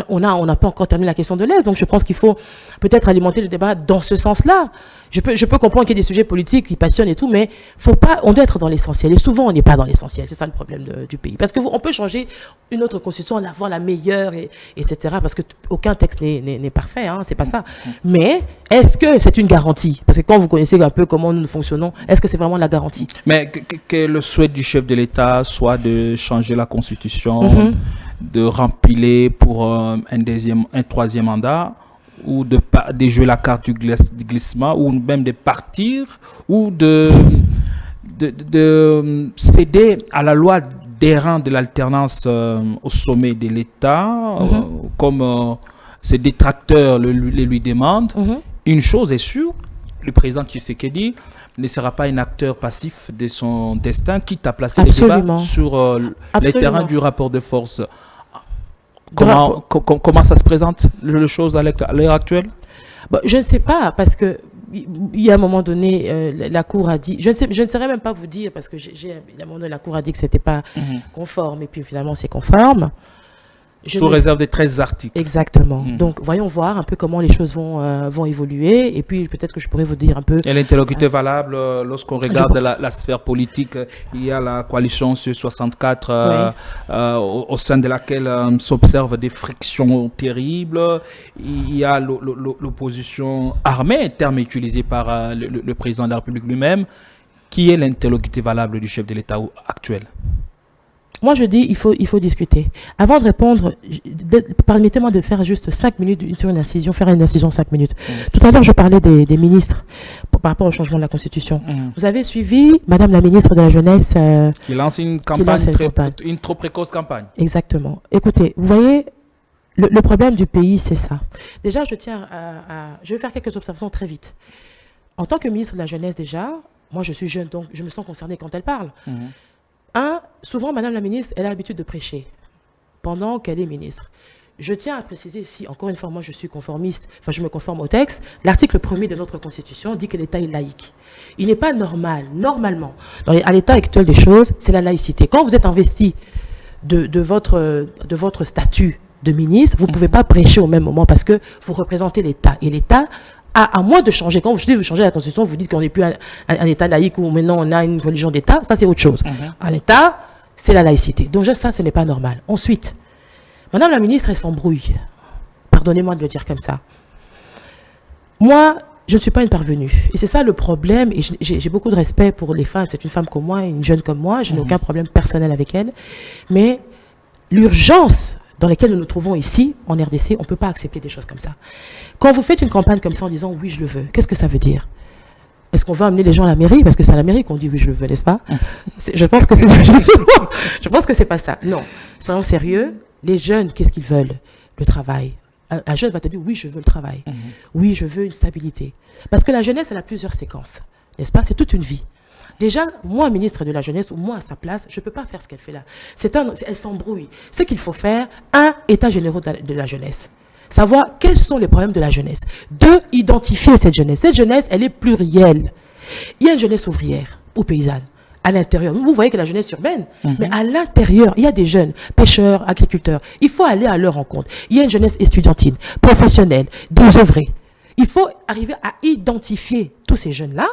On n'a pas encore terminé la question de l'Est. Donc, je pense qu'il faut peut-être alimenter le débat dans ce sens-là. Je peux comprendre qu'il y a des sujets politiques qui passionnent et tout, mais on doit être dans l'essentiel. Et souvent, on n'est pas dans l'essentiel. C'est ça le problème du pays. Parce qu'on peut changer une autre constitution, en avoir la meilleure, etc. Parce qu'aucun texte n'est parfait, hein, c'est pas ça. Mais est-ce que c'est une garantie? Parce que quand vous connaissez un peu comment nous fonctionnons, est-ce que c'est vraiment la garantie? Mais que le souhait du chef de l'État soit de changer la constitution, de rempiler pour un troisième mandat, ou de jouer la carte du glissement, ou même de partir, ou de céder à la loi des rangs de l'alternance au sommet de l'État, comme ses détracteurs lui demandent. Une chose est sûre, le président Tshisekedi ne sera pas un acteur passif de son destin, quitte à placer les débats sur les terrains du rapport de force. Comment ça se présente, les choses à l'heure actuelle? Je ne sais pas, parce que il y a un moment donné, la Cour a dit, je ne saurais même pas vous dire, parce que la Cour a dit que ce n'était pas conforme, et puis finalement c'est conforme. Sous réserve des 13 articles. Exactement. Donc, voyons voir un peu comment les choses vont évoluer. Et puis, peut-être que je pourrais vous dire un peu... Et l'interlocuteur valable, lorsqu'on regarde la sphère politique, il y a la coalition sur 64, au sein de laquelle s'observent des frictions terribles. Il y a l'opposition armée, terme utilisé par le président de la République lui-même. Qui est l'interlocuteur valable du chef de l'État actuel? Moi, je dis il faut discuter. Avant de répondre, permettez-moi de faire juste 5 minutes sur une incision, faire une incision 5 minutes. Tout à l'heure, je parlais des ministres par rapport au changement de la Constitution. Vous avez suivi Madame la ministre de la Jeunesse qui lance une trop précoce campagne. Exactement. Écoutez, vous voyez, le problème du pays, c'est ça. Déjà, je vais faire quelques observations très vite. En tant que ministre de la Jeunesse, déjà, moi, je suis jeune, donc je me sens concernée quand elle parle. Souvent, Madame la ministre, elle a l'habitude de prêcher pendant qu'elle est ministre. Je tiens à préciser ici, encore une fois, moi je suis conformiste, je me conforme au texte. L'article 1er de notre Constitution dit que l'État est laïque. Il n'est pas normalement, à l'état actuel des choses, c'est la laïcité. Quand vous êtes investi de votre statut de ministre, vous ne pouvez pas prêcher au même moment parce que vous représentez l'État. Et l'État, à moins de changer, quand vous dites vous changez la Constitution, vous dites qu'on n'est plus un État laïque ou maintenant on a une religion d'État, ça c'est autre chose. Un État, c'est la laïcité. Donc ça, ce n'est pas normal. Ensuite, Madame la ministre, elle s'embrouille. Pardonnez-moi de le dire comme ça. Moi, je ne suis pas une parvenue. Et c'est ça le problème. Et j'ai beaucoup de respect pour les femmes. C'est une femme comme moi, une jeune comme moi. Je n'ai aucun problème personnel avec elle. Mais l'urgence dans laquelle nous nous trouvons ici, en RDC, on ne peut pas accepter des choses comme ça. Quand vous faites une campagne comme ça en disant « oui, je le veux », qu'est-ce que ça veut dire? Est-ce qu'on veut amener les gens à la mairie? Parce que c'est à la mairie qu'on dit « oui, je le veux », n'est-ce pas? Je pense que c'est je pense que c'est pas ça. Non. Soyons sérieux. Les jeunes, qu'est-ce qu'ils veulent? Le travail. Un jeune va te dire « oui, je veux le travail. Oui, je veux une stabilité. » Parce que la jeunesse, elle a plusieurs séquences. N'est-ce pas? C'est toute une vie. Déjà, moi, ministre de la Jeunesse, ou moi, à sa place, je ne peux pas faire ce qu'elle fait là. Elle s'embrouille. Ce qu'il faut faire, un, état généraux de la jeunesse. Savoir quels sont les problèmes de la jeunesse. Deux, identifier cette jeunesse. Cette jeunesse, elle est plurielle. Il y a une jeunesse ouvrière ou paysanne. À l'intérieur. Vous voyez que la jeunesse urbaine, mais à l'intérieur, il y a des jeunes, pêcheurs, agriculteurs. Il faut aller à leur rencontre. Il y a une jeunesse estudiantine, professionnelle, désœuvrée. Il faut arriver à identifier tous ces jeunes-là.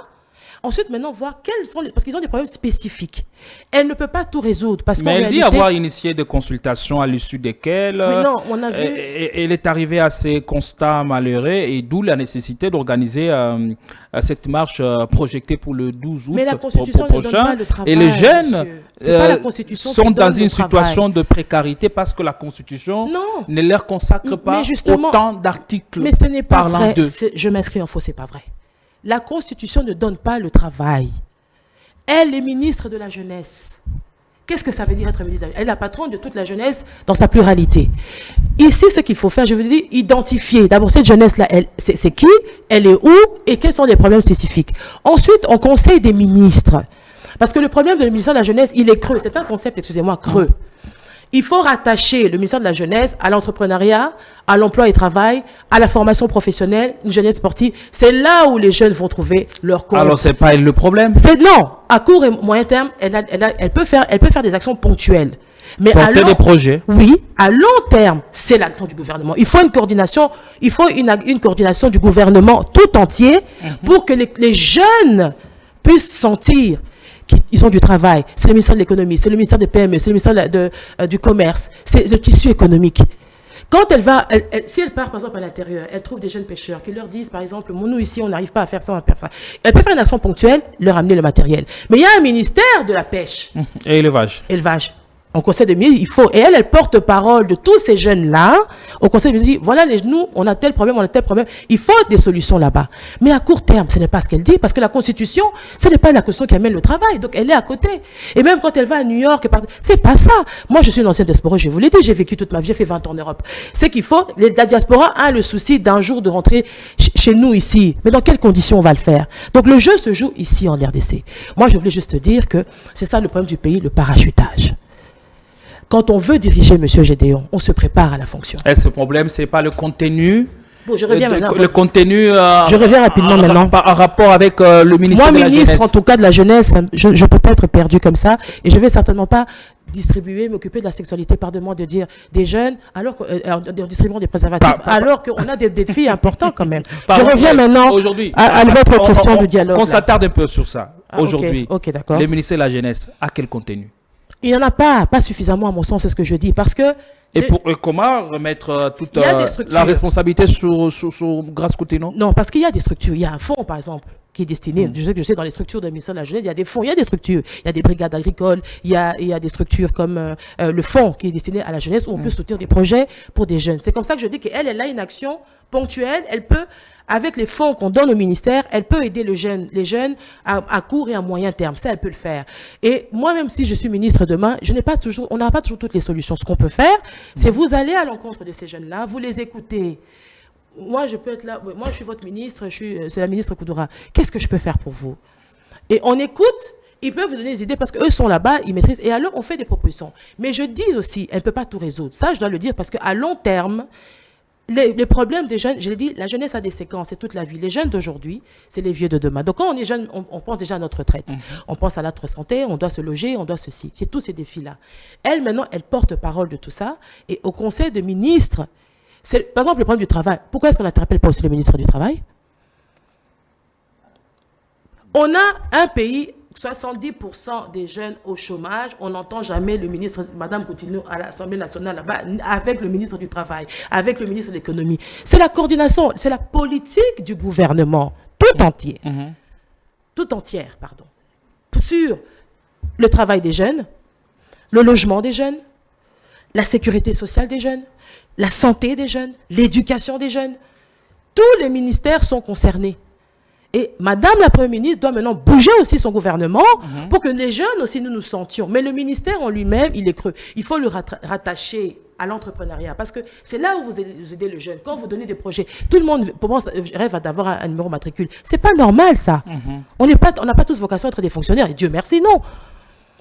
Ensuite, maintenant, voir quels sont parce qu'ils ont des problèmes spécifiques. Elle ne peut pas tout résoudre. Mais elle dit avoir initié des consultations à l'issue desquelles oui, non, on a vu... elle est arrivée à ces constats malheureux et d'où la nécessité d'organiser cette marche projetée pour le 12 août Mais la Constitution ne donne pas le travail, et les jeunes sont dans une situation de précarité parce que la Constitution ne leur consacre pas autant d'articles. Mais ce n'est pas vrai. Je m'inscris en faux, c'est pas vrai. La Constitution ne donne pas le travail. Elle est ministre de la jeunesse. Qu'est-ce que ça veut dire être ministre de la jeunesse? Elle est la patronne de toute la jeunesse dans sa pluralité. Ici, ce qu'il faut faire, je veux dire, identifier. D'abord, cette jeunesse-là, c'est qui? Elle est où? Et quels sont les problèmes spécifiques? Ensuite, on conseille des ministres. Parce que le problème de ministère de la jeunesse, il est creux. C'est un concept, excusez-moi, creux. Il faut rattacher le ministère de la Jeunesse à l'entrepreneuriat, à l'emploi et travail, à la formation professionnelle, une jeunesse sportive. C'est là où les jeunes vont trouver leur compte. Alors, c'est pas le problème? Non. À court et moyen terme, elle peut faire des actions ponctuelles. Mais porter des projets. Oui. À long terme, c'est l'action du gouvernement. Il faut une coordination. Il faut une coordination du gouvernement tout entier pour que les jeunes puissent sentir ils ont du travail, c'est le ministère de l'économie, c'est le ministère des PME, c'est le ministère du commerce, c'est le tissu économique. Quand si elle part par exemple à l'intérieur, elle trouve des jeunes pêcheurs qui leur disent par exemple, nous ici on n'arrive pas à faire ça, on va faire ça. Elle peut faire une action ponctuelle, leur amener le matériel. Mais il y a un ministère de la pêche. Et élevage. Élevage. Au conseil de ministres, il faut, et elle porte-parole de tous ces jeunes-là, au conseil de ministres, voilà, nous, on a tel problème, il faut des solutions là-bas. Mais à court terme, ce n'est pas ce qu'elle dit, parce que la Constitution, ce n'est pas la Constitution qui amène le travail, donc elle est à côté. Et même quand elle va à New York, c'est pas ça. Moi, je suis une ancienne diaspora, je vous l'ai dit, j'ai vécu toute ma vie, j'ai fait 20 ans en Europe. C'est qu'il faut, la diaspora a le souci d'un jour de rentrer chez nous ici. Mais dans quelles conditions on va le faire? Donc le jeu se joue ici en RDC. Moi, je voulais juste dire que c'est ça le problème du pays, le parachutage. Quand on veut diriger M. Gédéon, on se prépare à la fonction. Et ce problème, ce n'est pas le contenu. Bon, je reviens maintenant. Le contenu. Je reviens rapidement maintenant. En rapport avec le ministère de la Jeunesse. Moi, ministre, en tout cas de la Jeunesse, je ne peux pas être perdu comme ça. Et je ne vais certainement pas m'occuper de la sexualité par demande de dire des jeunes, alors en distribuant des préservatifs, alors qu'on a des défis importants quand même. Je reviens maintenant à votre question de dialogue. On s'attarde un peu sur ça. Aujourd'hui, d'accord. Le ministère de la Jeunesse, à quel contenu? Il n'y en a pas suffisamment à mon sens, c'est ce que je dis, parce que... Et comment remettre toute la responsabilité sur Grace Coutinho? Non, parce qu'il y a des structures. Il y a un fonds, par exemple, qui est destiné, je sais, dans les structures du ministère de la Jeunesse, il y a des fonds, il y a des structures. Il y a des brigades agricoles, il y a des structures comme le fonds qui est destiné à la jeunesse, où on peut soutenir des projets pour des jeunes. C'est comme ça que je dis qu'elle a une action ponctuelle, elle peut, avec les fonds qu'on donne au ministère, elle peut aider les jeunes à court et à moyen terme. Ça, elle peut le faire. Et moi, même si je suis ministre demain, on n'aura pas toujours toutes les solutions. Ce qu'on peut faire, c'est vous aller à l'encontre de ces jeunes-là, vous les écoutez. Moi, je peux être là. Moi, je suis votre ministre, c'est la ministre Koudoura. Qu'est-ce que je peux faire pour vous? Et on écoute. Ils peuvent vous donner des idées parce qu'eux sont là-bas, ils maîtrisent. Et alors, on fait des propositions. Mais je dis aussi, elle ne peut pas tout résoudre. Ça, je dois le dire parce qu'à long terme, les problèmes des jeunes, je l'ai dit, la jeunesse a des séquences, c'est toute la vie. Les jeunes d'aujourd'hui, c'est les vieux de demain. Donc quand on est jeune, on pense déjà à notre retraite. On pense à notre santé, on doit se loger, on doit ceci. C'est tous ces défis-là. Elle, maintenant, elle porte parole de tout ça. Et au Conseil des ministres, par exemple, le problème du travail. Pourquoi est-ce qu'on n'appelle pas aussi le ministre du Travail? On a un pays, 70% des jeunes au chômage, on n'entend jamais le ministre, Madame Coutinho à l'Assemblée nationale là-bas, avec le ministre du Travail, avec le ministre de l'Économie. C'est la coordination, c'est la politique du gouvernement tout entier, tout entière, pardon, sur le travail des jeunes, le logement des jeunes, la sécurité sociale des jeunes, la santé des jeunes, l'éducation des jeunes. Tous les ministères sont concernés. Et Madame la Première ministre doit maintenant bouger aussi son gouvernement pour que les jeunes aussi nous sentions. Mais le ministère en lui-même, il est creux. Il faut le rattacher à l'entrepreneuriat parce que c'est là où vous aidez le jeune. Quand vous donnez des projets, tout le monde rêve d'avoir un numéro matricule. C'est pas normal ça. On n'a pas tous vocation à être des fonctionnaires. Et Dieu merci, non.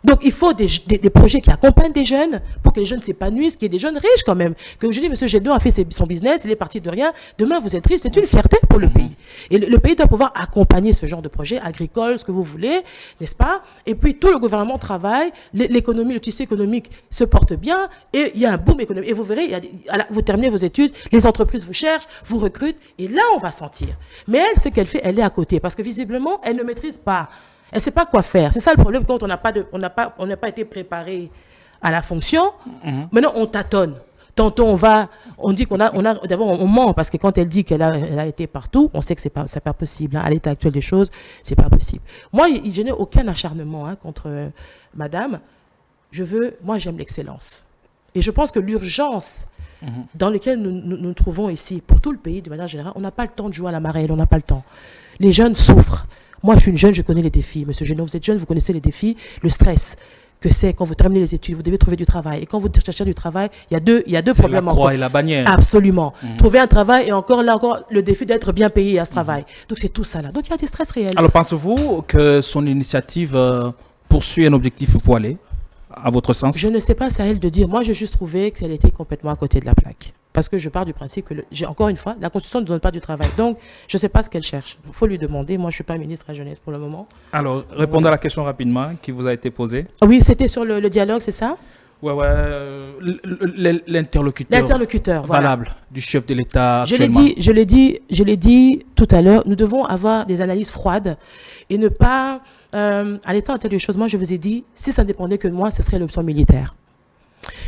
Donc, il faut des projets qui accompagnent des jeunes pour que les jeunes s'épanouissent, qu'il y ait des jeunes riches quand même. Que je dis, M. Gédon a fait son business, il est parti de rien. Demain, vous êtes riche, c'est une fierté pour le pays. Et le pays doit pouvoir accompagner ce genre de projet agricole, ce que vous voulez, n'est-ce pas? Et puis, tout le gouvernement travaille, l'économie, le tissu économique se porte bien et il y a un boom économique. Et vous verrez, vous terminez vos études, les entreprises vous cherchent, vous recrutent et là, on va sentir. Mais elle, ce qu'elle fait, elle est à côté parce que visiblement, elle ne maîtrise pas. Elle ne sait pas quoi faire. C'est ça le problème quand on n'a pas été préparé à la fonction. Maintenant, on tâtonne. Tantôt, on dit d'abord, on ment parce que quand elle dit qu'elle a été partout, on sait que c'est pas possible. À l'état actuel des choses, c'est pas possible. Moi, je n'ai aucun acharnement contre madame. Moi, j'aime l'excellence. Et je pense que l'urgence dans laquelle nous trouvons ici, pour tout le pays, de manière générale, on n'a pas le temps de jouer à la marelle, on n'a pas le temps. Les jeunes souffrent. Moi, je suis une jeune, je connais les défis. Monsieur Génon, vous êtes jeune, vous connaissez les défis, le stress que c'est quand vous terminez les études, vous devez trouver du travail. Et quand vous cherchez du travail, il y a deux problèmes. La croix et la bannière. Absolument. Trouver un travail et encore le défi d'être bien payé à ce travail. Donc, c'est tout ça là. Donc, il y a des stress réels. Alors, pensez-vous que son initiative poursuit un objectif voilé, à votre sens? Je ne sais pas, c'est à elle de dire. Moi, j'ai juste trouvé qu'elle était complètement à côté de la plaque. Parce que je pars du principe que, encore une fois, la Constitution ne donne pas du travail. Donc, je ne sais pas ce qu'elle cherche. Il faut lui demander. Moi, je ne suis pas ministre à la jeunesse pour le moment. Alors, répondez à la question rapidement qui vous a été posée. Oui, c'était sur le dialogue, c'est ça? Oui, l'interlocuteur valable du chef de l'État actuellement. Je l'ai dit tout à l'heure, nous devons avoir des analyses froides et ne pas, à l'état actuel des choses, moi, je vous ai dit, si ça ne dépendait que de moi, ce serait l'option militaire.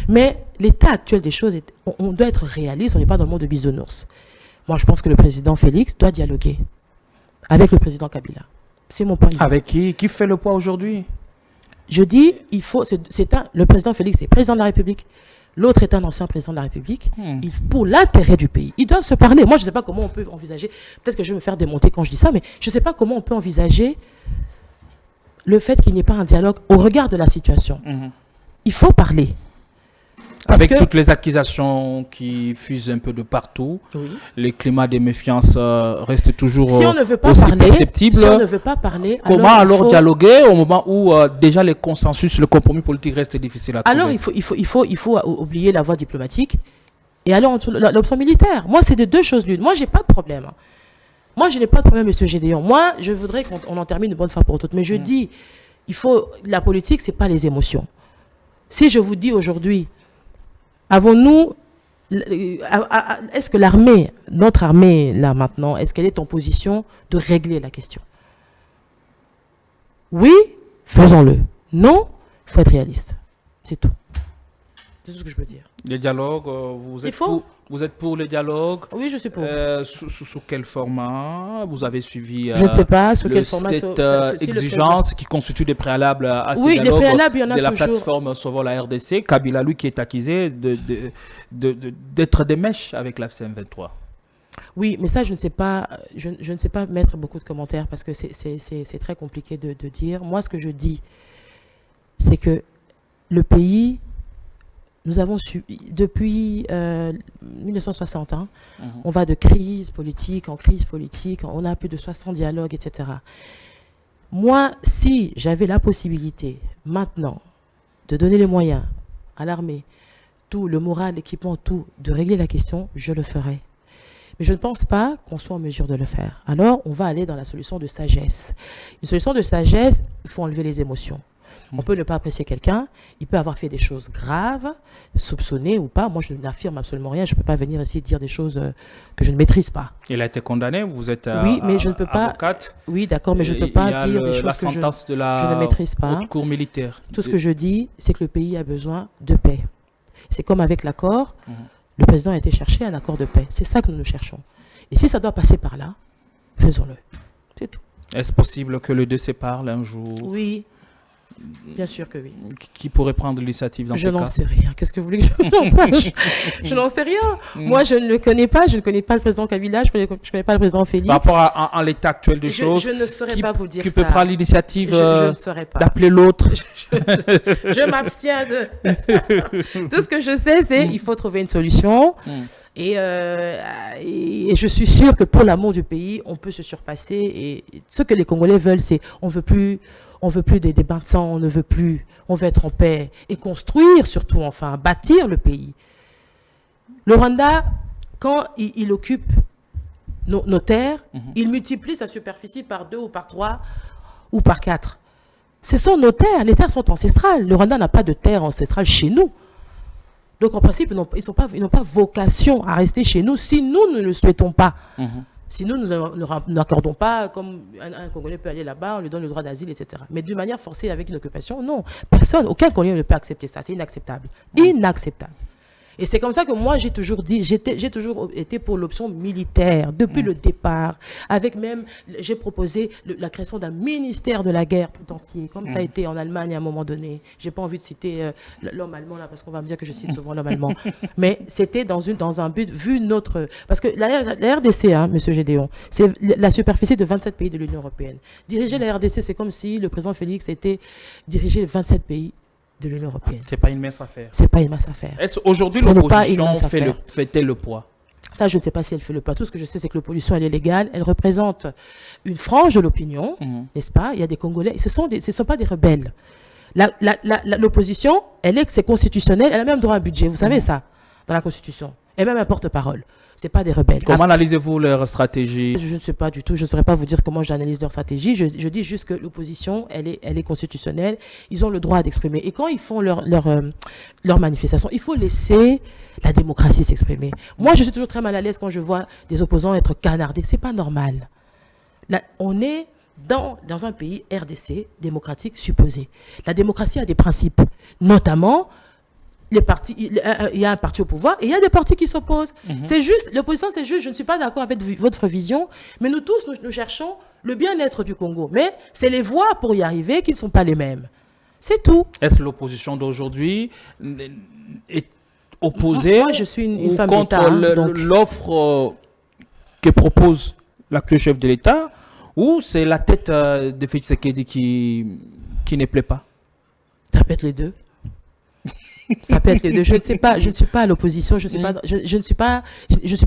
Mais l'état actuel des choses, on doit être réaliste, on n'est pas dans le monde de bisounours. Moi, je pense que le président Félix doit dialoguer avec le président Kabila. C'est mon point de vue. Avec qui? Qui fait le poids aujourd'hui? Je dis, le président Félix est président de la République. L'autre est un ancien président de la République. Pour l'intérêt du pays, ils doivent se parler. Moi, je ne sais pas comment on peut envisager, peut-être que je vais me faire démonter quand je dis ça, mais je ne sais pas comment on peut envisager le fait qu'il n'y ait pas un dialogue au regard de la situation. Il faut parler. Avec toutes les accusations qui fusent un peu de partout, les climats de méfiance restent toujours aussi perceptibles. Si on ne veut pas parler, comment alors dialoguer au moment où déjà les consensus, le compromis politique reste difficile à trouver? Alors il faut oublier la voie diplomatique et alors l'option militaire. Moi, c'est de deux choses l'une. Moi, j'ai pas de problème. Moi, je n'ai pas de problème, Monsieur Gédéon. Moi, je voudrais qu'on en termine une bonne fois pour toutes. Mais je dis, la politique, c'est pas les émotions. Si je vous dis aujourd'hui, est-ce que notre armée, là maintenant, est-ce qu'elle est en position de régler la question? Oui, faisons-le. Non, il faut être réaliste. C'est tout. C'est tout ce que je peux dire. Les dialogues, vous êtes pour les dialogues? Oui, je suis pour. Sous quel format vous avez suivi? Je ne sais pas sous quel format. Cette exigence qui constitue des préalables à ces dialogues. Oui, les préalables, il y en a toujours. De la plateforme Sauvons la RDC, Kabila, lui, qui est accusé d'être des mèches avec la CM23. Oui, mais ça, je ne sais pas mettre beaucoup de commentaires parce que c'est très compliqué de dire. Moi, ce que je dis, c'est que le pays... Nous avons su, depuis 1960, on va de crise politique en crise politique, on a plus de 60 dialogues, etc. Moi, si j'avais la possibilité, maintenant, de donner les moyens à l'armée, tout, le moral, l'équipement, tout, de régler la question, je le ferais. Mais je ne pense pas qu'on soit en mesure de le faire. Alors, on va aller dans la solution de sagesse. Une solution de sagesse, il faut enlever les émotions. On peut ne pas apprécier quelqu'un, il peut avoir fait des choses graves, soupçonné ou pas. Moi, je n'affirme absolument rien. Je ne peux pas venir ici dire des choses que je ne maîtrise pas. Il a été condamné, vous êtes oui, mais je ne peux pas. Avocate. Oui, d'accord, mais je ne peux pas dire des choses que je ne maîtrise pas. Haute cour militaire. Tout ce que je dis, c'est que le pays a besoin de paix. C'est comme avec l'accord. Le président a été chercher un accord de paix. C'est ça que nous cherchons. Et si ça doit passer par là, faisons-le. C'est tout. Est-ce possible que les deux se parlent un jour? Oui. Bien sûr que oui. Qui pourrait prendre l'initiative dans ce cas? Je n'en sais rien. Qu'est-ce que vous voulez que je n'en sache? Je n'en sais rien. Moi, je ne le connais pas. Je ne connais pas le président Kabila. Je ne connais pas le président Félix. Par rapport à l'état actuel des choses, je ne saurais pas vous dire ça. Qui peut prendre l'initiative d'appeler l'autre? l'autre? Je m'abstiens de... Tout ce que je sais, c'est qu'il faut trouver une solution. Et je suis sûre que pour l'amour du pays, on peut se surpasser. Et ce que les Congolais veulent, c'est on veut plus des bains de sang, on veut être en paix et construire surtout, enfin, bâtir le pays. Le Rwanda, quand il occupe nos terres, il multiplie sa superficie par 2 ou par 3 ou par 4. Ce sont nos terres, les terres sont ancestrales. Le Rwanda n'a pas de terre ancestrale chez nous. Donc en principe, ils n'ont pas vocation à rester chez nous si nous ne le souhaitons pas. Si nous n'accordons pas, comme un Congolais peut aller là-bas, on lui donne le droit d'asile, etc. Mais d'une manière forcée avec une occupation, non. Personne, aucun Congolais ne peut accepter ça. C'est inacceptable. Inacceptable. Et c'est comme ça que moi, j'ai toujours été pour l'option militaire, depuis le départ. Avec même, j'ai proposé la création d'un ministère de la guerre tout entier, comme ça a été en Allemagne à un moment donné. J'ai pas envie de citer l'homme allemand, là, parce qu'on va me dire que je cite souvent l'homme allemand. Mais c'était dans un but, vu notre... Parce que la RDC, monsieur Gédéon, c'est la superficie de 27 pays de l'Union européenne. Diriger la RDC, c'est comme si le président Félix était dirigé 27 pays de l'Union européenne. C'est pas une mince affaire. C'est pas une mince affaire. Est-ce aujourd'hui l'opposition fait-elle le poids? Ça, je ne sais pas si elle fait le poids. Tout ce que je sais, c'est que l'opposition, elle est légale. Elle représente une frange de l'opinion, n'est-ce pas? Il y a des Congolais. Ce ne sont pas des rebelles. L'opposition, c'est constitutionnel. Elle a même droit à un budget. Vous savez ça, dans la Constitution. Et même un porte-parole. Ce n'est pas des rebelles. Comment analysez-vous leur stratégie? Je ne sais pas du tout. Je ne saurais pas vous dire comment j'analyse leur stratégie. Je dis juste que l'opposition, elle est constitutionnelle. Ils ont le droit d'exprimer. Et quand ils font leur manifestation, il faut laisser la démocratie s'exprimer. Moi, je suis toujours très mal à l'aise quand je vois des opposants être canardés. Ce n'est pas normal. Là, on est dans un pays RDC, démocratique, supposé. La démocratie a des principes, notamment... il y a un parti au pouvoir et il y a des partis qui s'opposent. C'est juste, l'opposition, c'est juste, je ne suis pas d'accord avec votre vision, mais nous tous, nous cherchons le bien-être du Congo. Mais c'est les voies pour y arriver qui ne sont pas les mêmes. C'est tout. Est-ce que l'opposition d'aujourd'hui est opposée moi, je suis une femme contre l'offre que propose l'actuel chef de l'État, ou c'est la tête de Félix Tshisekedi qui ne plaît pas? Ça peut être les deux. Ça peut être les deux. Je ne sais pas, je ne suis pas à l'opposition, je ne suis pas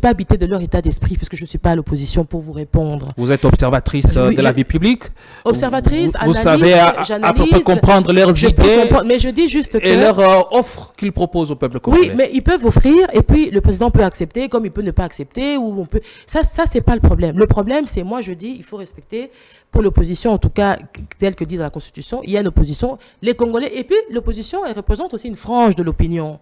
habitée de leur état d'esprit puisque je ne suis pas à l'opposition pour vous répondre. Vous êtes observatrice de la vie publique. Observatrice, vous savez à peu près comprendre leurs idées. Mais je dis juste que... Et leur offre qu'ils proposent au peuple congolais. Oui, mais ils peuvent offrir et puis le président peut accepter comme il peut ne pas accepter ou on peut... Ça c'est pas le problème. Le problème, c'est moi je dis, il faut respecter pour l'opposition, en tout cas, telle que dit dans la Constitution, il y a une opposition, les Congolais, et puis l'opposition, elle représente aussi une frange de l'opinion.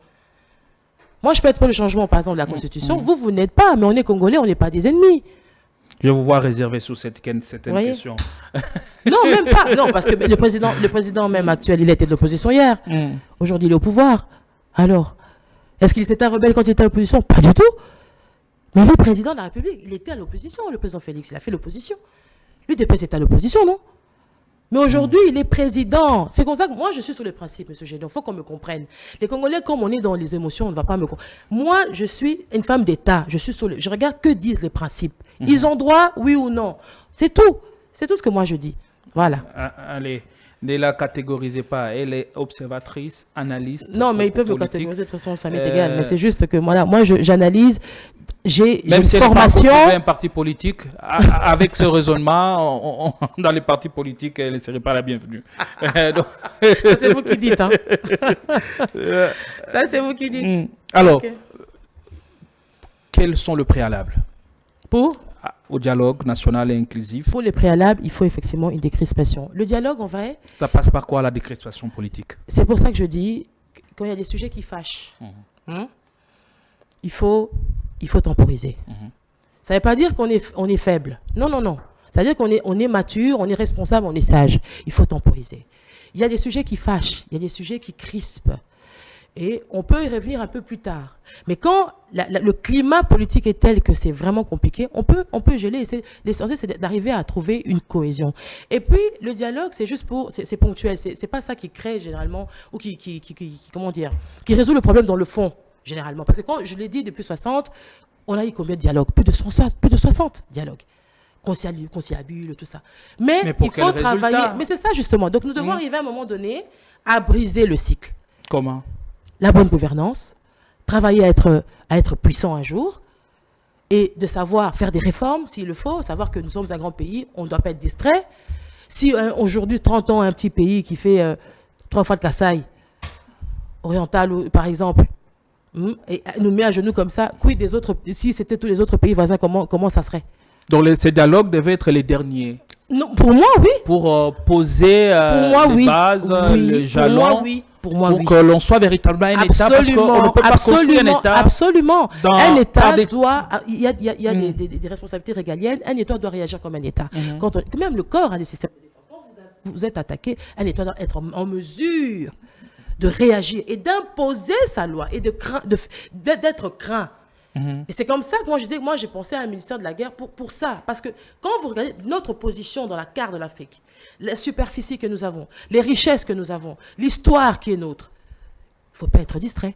Moi, je peux être pour le changement, par exemple, de la Constitution. Vous n'êtes pas, mais on est Congolais, on n'est pas des ennemis. Je vous vois réservé sous cette question. Non, même pas. Non, parce que le président même actuel, il était de l'opposition hier. Aujourd'hui, il est au pouvoir. Alors, est-ce qu'il était un rebelle quand il était à l'opposition? Pas du tout. Mais le président de la République, il était à l'opposition. Le président Félix, il a fait l'opposition. L'UDPS est à l'opposition, non? Mais aujourd'hui, il est président. C'est comme ça que moi, je suis sur le principe, M. Gédéon. Il faut qu'on me comprenne. Les Congolais, comme on est dans les émotions, on ne va pas me comprendre. Moi, je suis une femme d'État. Je regarde que disent les principes. Ils ont droit, oui ou non. C'est tout. C'est tout ce que moi, je dis. Voilà. Allez, ne la catégorisez pas. Elle est observatrice, analyste. Non, mais ils peuvent me catégoriser. De toute façon, ça m'est égal. Mais c'est juste que moi, j'analyse. J'ai une formation. Même si un parti politique, avec ce raisonnement, dans les partis politiques, elle ne serait pas la bienvenue. Ça, c'est vous qui dites. Hein. Ça, c'est vous qui dites. Alors, quels sont les préalables au dialogue national et inclusif. Pour les préalables, il faut effectivement une décrispation. Le dialogue, en vrai... Ça passe par quoi, la décrispation politique? C'est pour ça que je dis, quand il y a des sujets qui fâchent, il faut temporiser. Ça ne veut pas dire qu'on est faible. Non, non, non. Ça veut dire qu'on est mature, on est responsable, on est sage. Il faut temporiser. Il y a des sujets qui fâchent, il y a des sujets qui crispent. Et on peut y revenir un peu plus tard. Mais quand le climat politique est tel que c'est vraiment compliqué, on peut geler. L'essentiel, c'est d'arriver à trouver une cohésion. Et puis, le dialogue, c'est juste c'est ponctuel. C'est pas ça qui crée généralement, ou qui résout le problème dans le fond, généralement. Parce que quand je l'ai dit, depuis 60, on a eu combien de dialogues? Plus de 60 dialogues. Conciliabule, tout ça. Mais il faut travailler. Mais c'est ça, justement. Donc, nous devons arriver à un moment donné à briser le cycle. Comment? La bonne gouvernance, travailler à être puissant un jour, et de savoir faire des réformes s'il le faut, savoir que nous sommes un grand pays, on ne doit pas être distrait. Si aujourd'hui, 30 ans, un petit pays qui fait 3 fois le Kasaï, oriental par exemple, et nous met à genoux comme ça, quid des autres, si c'était tous les autres pays voisins, comment ça serait? Donc ces dialogues devaient être les derniers? Non, pour moi, oui. Pour poser les bases, les jalons. Pour moi, oui. Que l'on soit véritablement un État, parce qu'on ne peut pas construire un État. Absolument. Un État doit... Il y a des responsabilités régaliennes. Un État doit réagir comme un État. Même le corps a des systèmes de défense. Quand vous êtes attaqué, un État doit être en mesure de réagir et d'imposer sa loi et d'être craint. Et c'est comme ça que moi j'ai pensé à un ministère de la guerre pour ça. Parce que quand vous regardez notre position dans la carte de l'Afrique, la superficie que nous avons, les richesses que nous avons, l'histoire qui est nôtre, il ne faut pas être distrait.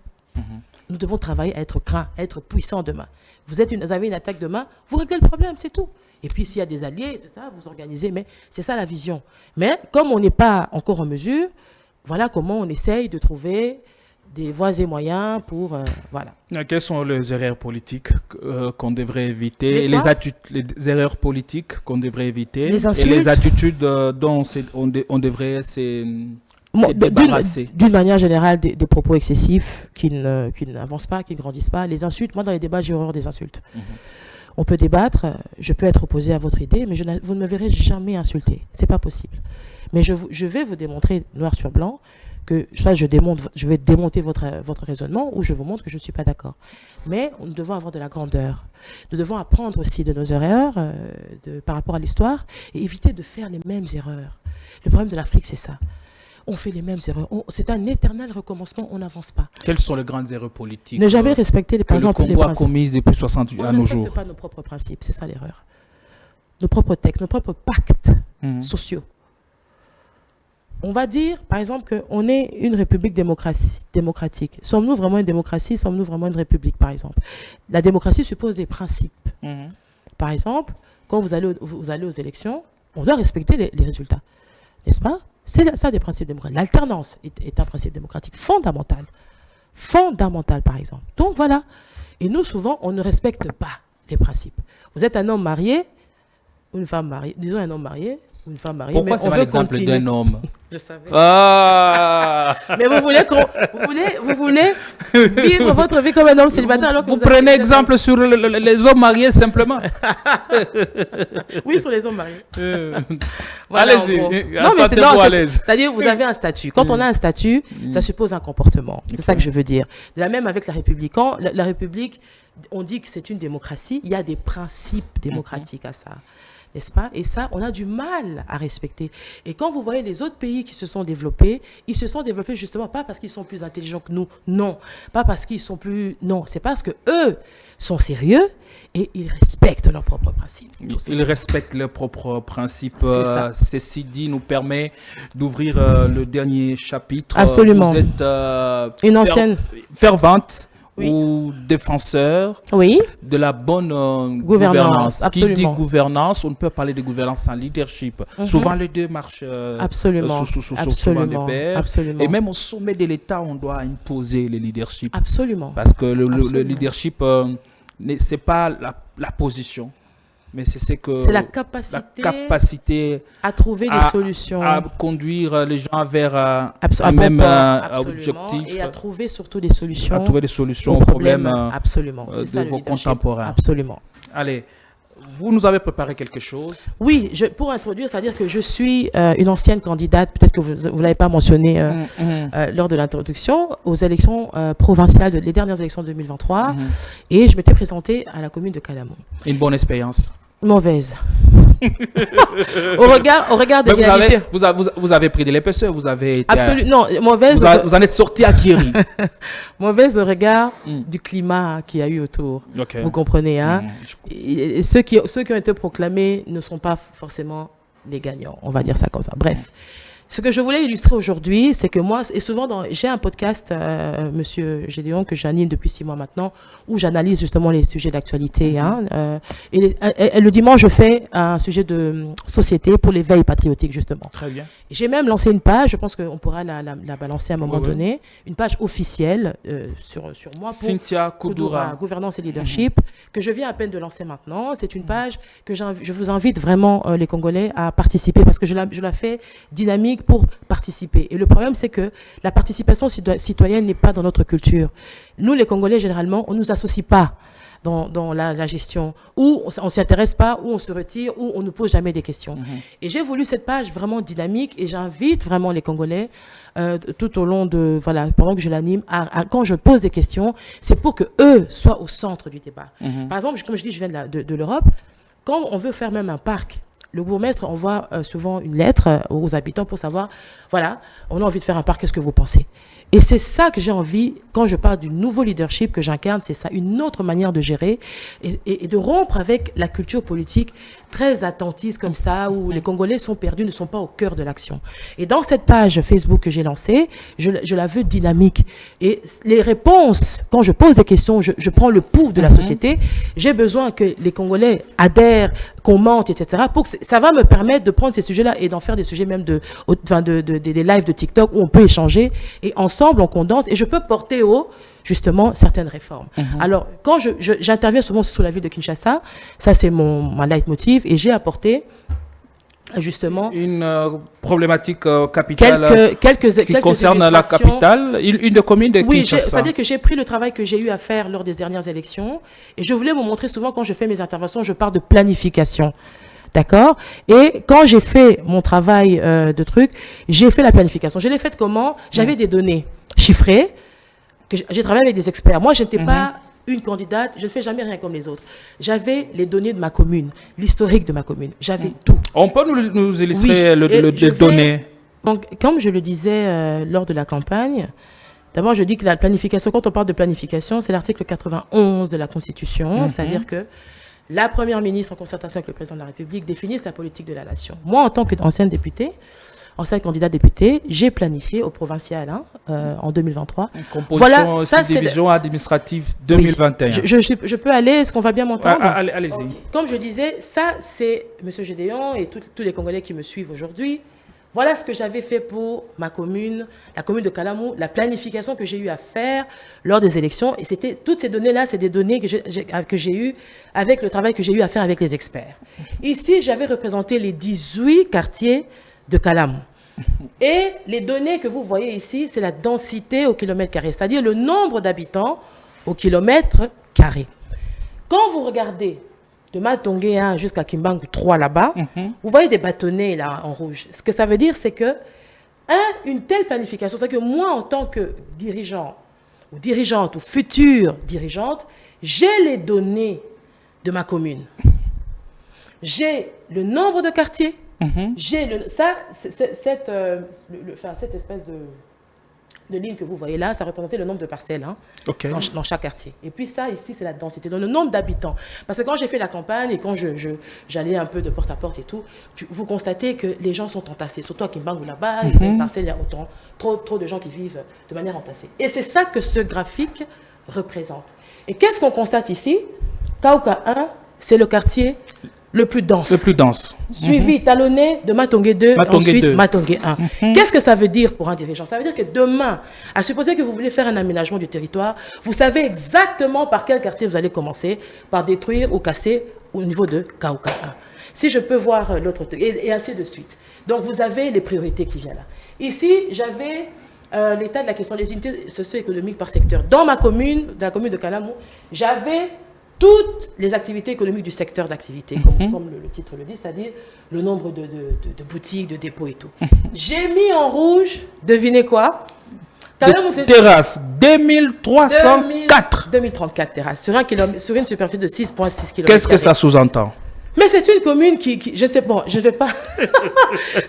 Nous devons travailler à être craints, à être puissants demain. Vous avez une attaque demain, vous réglez le problème, c'est tout. Et puis s'il y a des alliés, etc., vous organisez, mais c'est ça la vision. Mais comme on n'est pas encore en mesure, voilà comment on essaye de trouver des voies et moyens pour... voilà. Quelles sont les erreurs politiques qu'on devrait éviter, les erreurs politiques qu'on devrait éviter, les insultes, et les attitudes dont on devrait se débarrasser? D'une manière générale, des propos excessifs qui n'avancent pas, qui ne grandissent pas. Les insultes, moi dans les débats, j'ai horreur des insultes. On peut débattre, je peux être opposé à votre idée, mais vous ne me verrez jamais insulter. Ce n'est pas possible. Mais je vais vous démontrer noir sur blanc que soit je vais démonter votre raisonnement ou je vous montre que je ne suis pas d'accord. Mais nous devons avoir de la grandeur. Nous devons apprendre aussi de nos erreurs par rapport à l'histoire et éviter de faire les mêmes erreurs. Le problème de l'Afrique, c'est ça. On fait les mêmes erreurs. C'est un éternel recommencement, on n'avance pas. Quelles sont les grandes erreurs politiques ne jamais respecter, par exemple, les principes. Le Congo a commises depuis 68 à nos jours. On ne respecte pas nos propres principes, c'est ça l'erreur. Nos propres textes, nos propres pactes sociaux. On va dire, par exemple, qu'on est une république démocratique. Sommes-nous vraiment une démocratie? Sommes-nous vraiment une république, par exemple? La démocratie suppose des principes. Par exemple, quand vous allez aux élections, on doit respecter les résultats. N'est-ce pas? C'est ça des principes démocratiques. L'alternance est un principe démocratique fondamental. Fondamental, par exemple. Donc, voilà. Et nous, souvent, on ne respecte pas les principes. Vous êtes un homme marié, ou une femme mariée, disons un homme marié, une femme mariée. Pourquoi c'est pas l'exemple d'un homme? Je savais. Ah. Mais vous voulez vivre votre vie comme un homme célibataire alors que vous prenez exemple sur les hommes mariés simplement. Oui, sur les hommes mariés. Voilà, allez-y. Non, mais c'est-à-dire vous avez un statut. Quand on a un statut, ça suppose un comportement. C'est ça que je veux dire. De la même avec la République. Quand la République, on dit que c'est une démocratie, il y a des principes démocratiques à ça. N'est-ce pas? Et ça, on a du mal à respecter. Et quand vous voyez les autres pays qui se sont développés, ils se sont développés justement pas parce qu'ils sont plus intelligents que nous, non. Pas parce qu'ils sont plus... Non, c'est parce qu'eux sont sérieux et ils respectent leurs propres principes. Ils respectent leurs propres principes. Ceci dit nous permet d'ouvrir le dernier chapitre. Absolument. Vous êtes une ancienne fervente. Ou défenseur de la bonne gouvernance. Qui dit gouvernance, on ne peut parler de gouvernance sans leadership. Souvent, les deux marchent souvent de pair. Et même au sommet de l'État, on doit imposer le leadership. Absolument. Parce que le leadership, ce n'est pas la position. Mais c'est la capacité à trouver des solutions, à conduire les gens vers un même objectif et à trouver surtout des solutions, aux problèmes absolument. de vos contemporains. Absolument. Allez, vous nous avez préparé quelque chose. Oui, pour introduire, c'est-à-dire que je suis une ancienne candidate, peut-être que vous ne l'avez pas mentionné lors de l'introduction, aux élections provinciales, les dernières élections de 2023, et je m'étais présentée à la commune de Calamon. Une bonne expérience. Mauvaise. au regard des réalités. Vous avez pris de l'épaisseur, vous avez été... Absolument, non, mauvaise... Vous en êtes sorti acquéri. Mauvaise au regard du climat qu'il y a eu autour. Okay. Vous comprenez, hein? Et ceux qui ont été proclamés ne sont pas forcément les gagnants, on va dire ça comme ça. Bref. Ce que je voulais illustrer aujourd'hui, c'est que moi, et souvent, j'ai un podcast, Monsieur Gédéon, que j'anime depuis 6 mois maintenant, où j'analyse justement les sujets d'actualité. Et le dimanche, je fais un sujet de société pour l'éveil patriotique, justement. Très bien. J'ai même lancé une page, je pense qu'on pourra la balancer à un moment donné, une page officielle sur moi pour Cynthia Koudoura, gouvernance et leadership, que je viens à peine de lancer maintenant. C'est une page que je vous invite vraiment, les Congolais, à participer, parce que je la fais dynamique pour participer. Et le problème, c'est que la participation citoyenne n'est pas dans notre culture. Nous, les Congolais, généralement, on ne nous associe pas dans la gestion, ou on ne s'y intéresse pas, ou on se retire, ou on ne pose jamais des questions. Et j'ai voulu cette page vraiment dynamique, et j'invite vraiment les Congolais, tout au long de, voilà, pendant que je l'anime, quand je pose des questions, c'est pour que eux soient au centre du débat. Par exemple, comme je dis, je viens de l'Europe, quand on veut faire même un parc, le bourgmestre envoie souvent une lettre aux habitants pour savoir, voilà, on a envie de faire un parc, qu'est-ce que vous pensez? Et c'est ça que j'ai envie, quand je parle du nouveau leadership que j'incarne, c'est ça, une autre manière de gérer et de rompre avec la culture politique très attentiste comme ça, où les Congolais sont perdus, ne sont pas au cœur de l'action. Et dans cette page Facebook que j'ai lancée, je la veux dynamique. Et les réponses, quand je pose des questions, je prends le pouls de la société, j'ai besoin que les Congolais adhèrent, commentent, etc. Pour que ça va me permettre de prendre ces sujets-là et d'en faire des sujets même des lives de TikTok où on peut échanger et ensemble on condense et je peux porter haut justement certaines réformes. Alors quand j'interviens souvent sur la ville de Kinshasa, ça c'est mon leitmotiv et j'ai apporté justement une problématique capitale qui concerne la capitale, une des communes de Kinshasa. Oui, c'est-à-dire que j'ai pris le travail que j'ai eu à faire lors des dernières élections et je voulais vous montrer souvent quand je fais mes interventions, je parle de planification. D'accord? Et quand j'ai fait mon travail de truc, j'ai fait la planification. Je l'ai faite comment? J'avais des données chiffrées, j'ai travaillé avec des experts. Moi, je n'étais pas une candidate, je ne fais jamais rien comme les autres. J'avais les données de ma commune, l'historique de ma commune. J'avais tout. On peut nous illustrer les données? Donc, comme je le disais lors de la campagne, d'abord, je dis que la planification, quand on parle de planification, c'est l'article 91 de la Constitution, c'est-à-dire que la Première ministre, en concertation avec le Président de la République, définit la politique de la nation. Moi, en tant qu'ancienne députée, ancien candidat député, j'ai planifié au provincial en 2023. Composition division administrative 2021. Oui. Je peux aller, est-ce qu'on va bien m'entendre? Allez-y. Okay. Comme je disais, ça c'est M. Gédéon et tous les Congolais qui me suivent aujourd'hui. Voilà ce que j'avais fait pour ma commune, la commune de Calamou, la planification que j'ai eu à faire lors des élections. Et toutes ces données-là, c'est des données que j'ai eues avec le travail que j'ai eu à faire avec les experts. Ici, j'avais représenté les 18 quartiers de Calamou. Et les données que vous voyez ici, c'est la densité au kilomètre carré, c'est-à-dire le nombre d'habitants au kilomètre carré. Quand vous regardez de Matongé 1 jusqu'à Kimbangu 3 là-bas, vous voyez des bâtonnets là en rouge. Ce que ça veut dire, c'est que une telle planification, c'est que moi, en tant que dirigeant ou dirigeante ou future dirigeante, j'ai les données de ma commune. J'ai le nombre de quartiers, j'ai cette espèce de ligne que vous voyez là, ça représentait le nombre de parcelles dans chaque quartier. Et puis ça, ici, c'est la densité, donc le nombre d'habitants. Parce que quand j'ai fait la campagne et quand j'allais un peu de porte à porte et tout, vous constatez que les gens sont entassés, surtout à Kimbangu là-bas, il y a une parcelle, il y a trop de gens qui vivent de manière entassée. Et c'est ça que ce graphique représente. Et qu'est-ce qu'on constate ici? Kaouka 1, c'est le quartier le plus dense. Le plus dense. Suivi, talonné de Matongé 2, ensuite Matongé 1. Qu'est-ce que ça veut dire pour un dirigeant? Ça veut dire que demain, à supposer que vous voulez faire un aménagement du territoire, vous savez exactement par quel quartier vous allez commencer, par détruire ou casser au niveau de Kaouka 1. Si je peux voir l'autre, et ainsi de suite. Donc vous avez les priorités qui viennent là. Ici, j'avais l'état de la question des unités socio-économiques par secteur. Dans ma commune, dans la commune de Calamou, j'avais toutes les activités économiques du secteur d'activité, comme le titre le dit, c'est-à-dire le nombre de boutiques, de dépôts et tout. J'ai mis en rouge, devinez quoi? Terrasse, 2304. 2034 terrasses, sur une superficie de 6,6 km. Qu'est-ce que ça sous-entend? Mais c'est une commune qui je ne sais pas, je ne vais pas.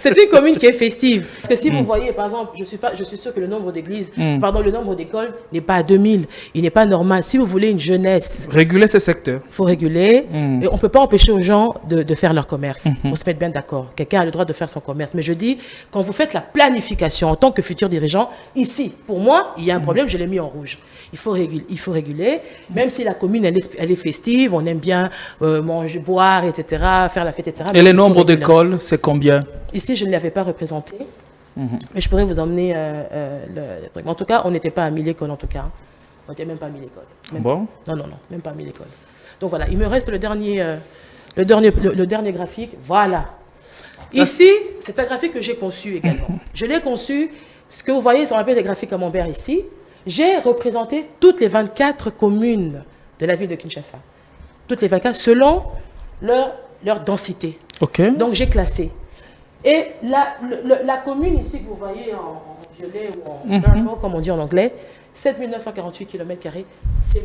C'est une commune qui est festive. Parce que si vous voyez, par exemple, je suis sûr que le nombre d'églises, le nombre d'écoles n'est pas à 2000. Il n'est pas normal. Si vous voulez une jeunesse. Réguler ce secteur. Il faut réguler. Et on ne peut pas empêcher aux gens de faire leur commerce. On se met bien d'accord. Quelqu'un a le droit de faire son commerce. Mais je dis, quand vous faites la planification en tant que futur dirigeant, ici, pour moi, il y a un problème, je l'ai mis en rouge. Il faut réguler. Même si la commune, elle est festive, on aime bien manger, boire, etc., faire la fête, etc. Et les nombres d'écoles, c'est combien? Ici, je ne l'avais pas représenté, mais je pourrais vous emmener le truc. En tout cas, on n'était pas à 1000 écoles, en tout cas. On n'était même pas à 1000 écoles. Bon. Non, même pas à 1000 écoles. Donc voilà, il me reste le dernier graphique. Voilà. Ici, c'est un graphique que j'ai conçu également. Je l'ai conçu, ce que vous voyez, on appelle des graphiques camembert ici. J'ai représenté toutes les 24 communes de la ville de Kinshasa. Toutes les 24, selon leur densité. Okay. Donc, j'ai classé. Et la commune ici que vous voyez en violet ou en purple, comme on dit en anglais, 7948 km², c'est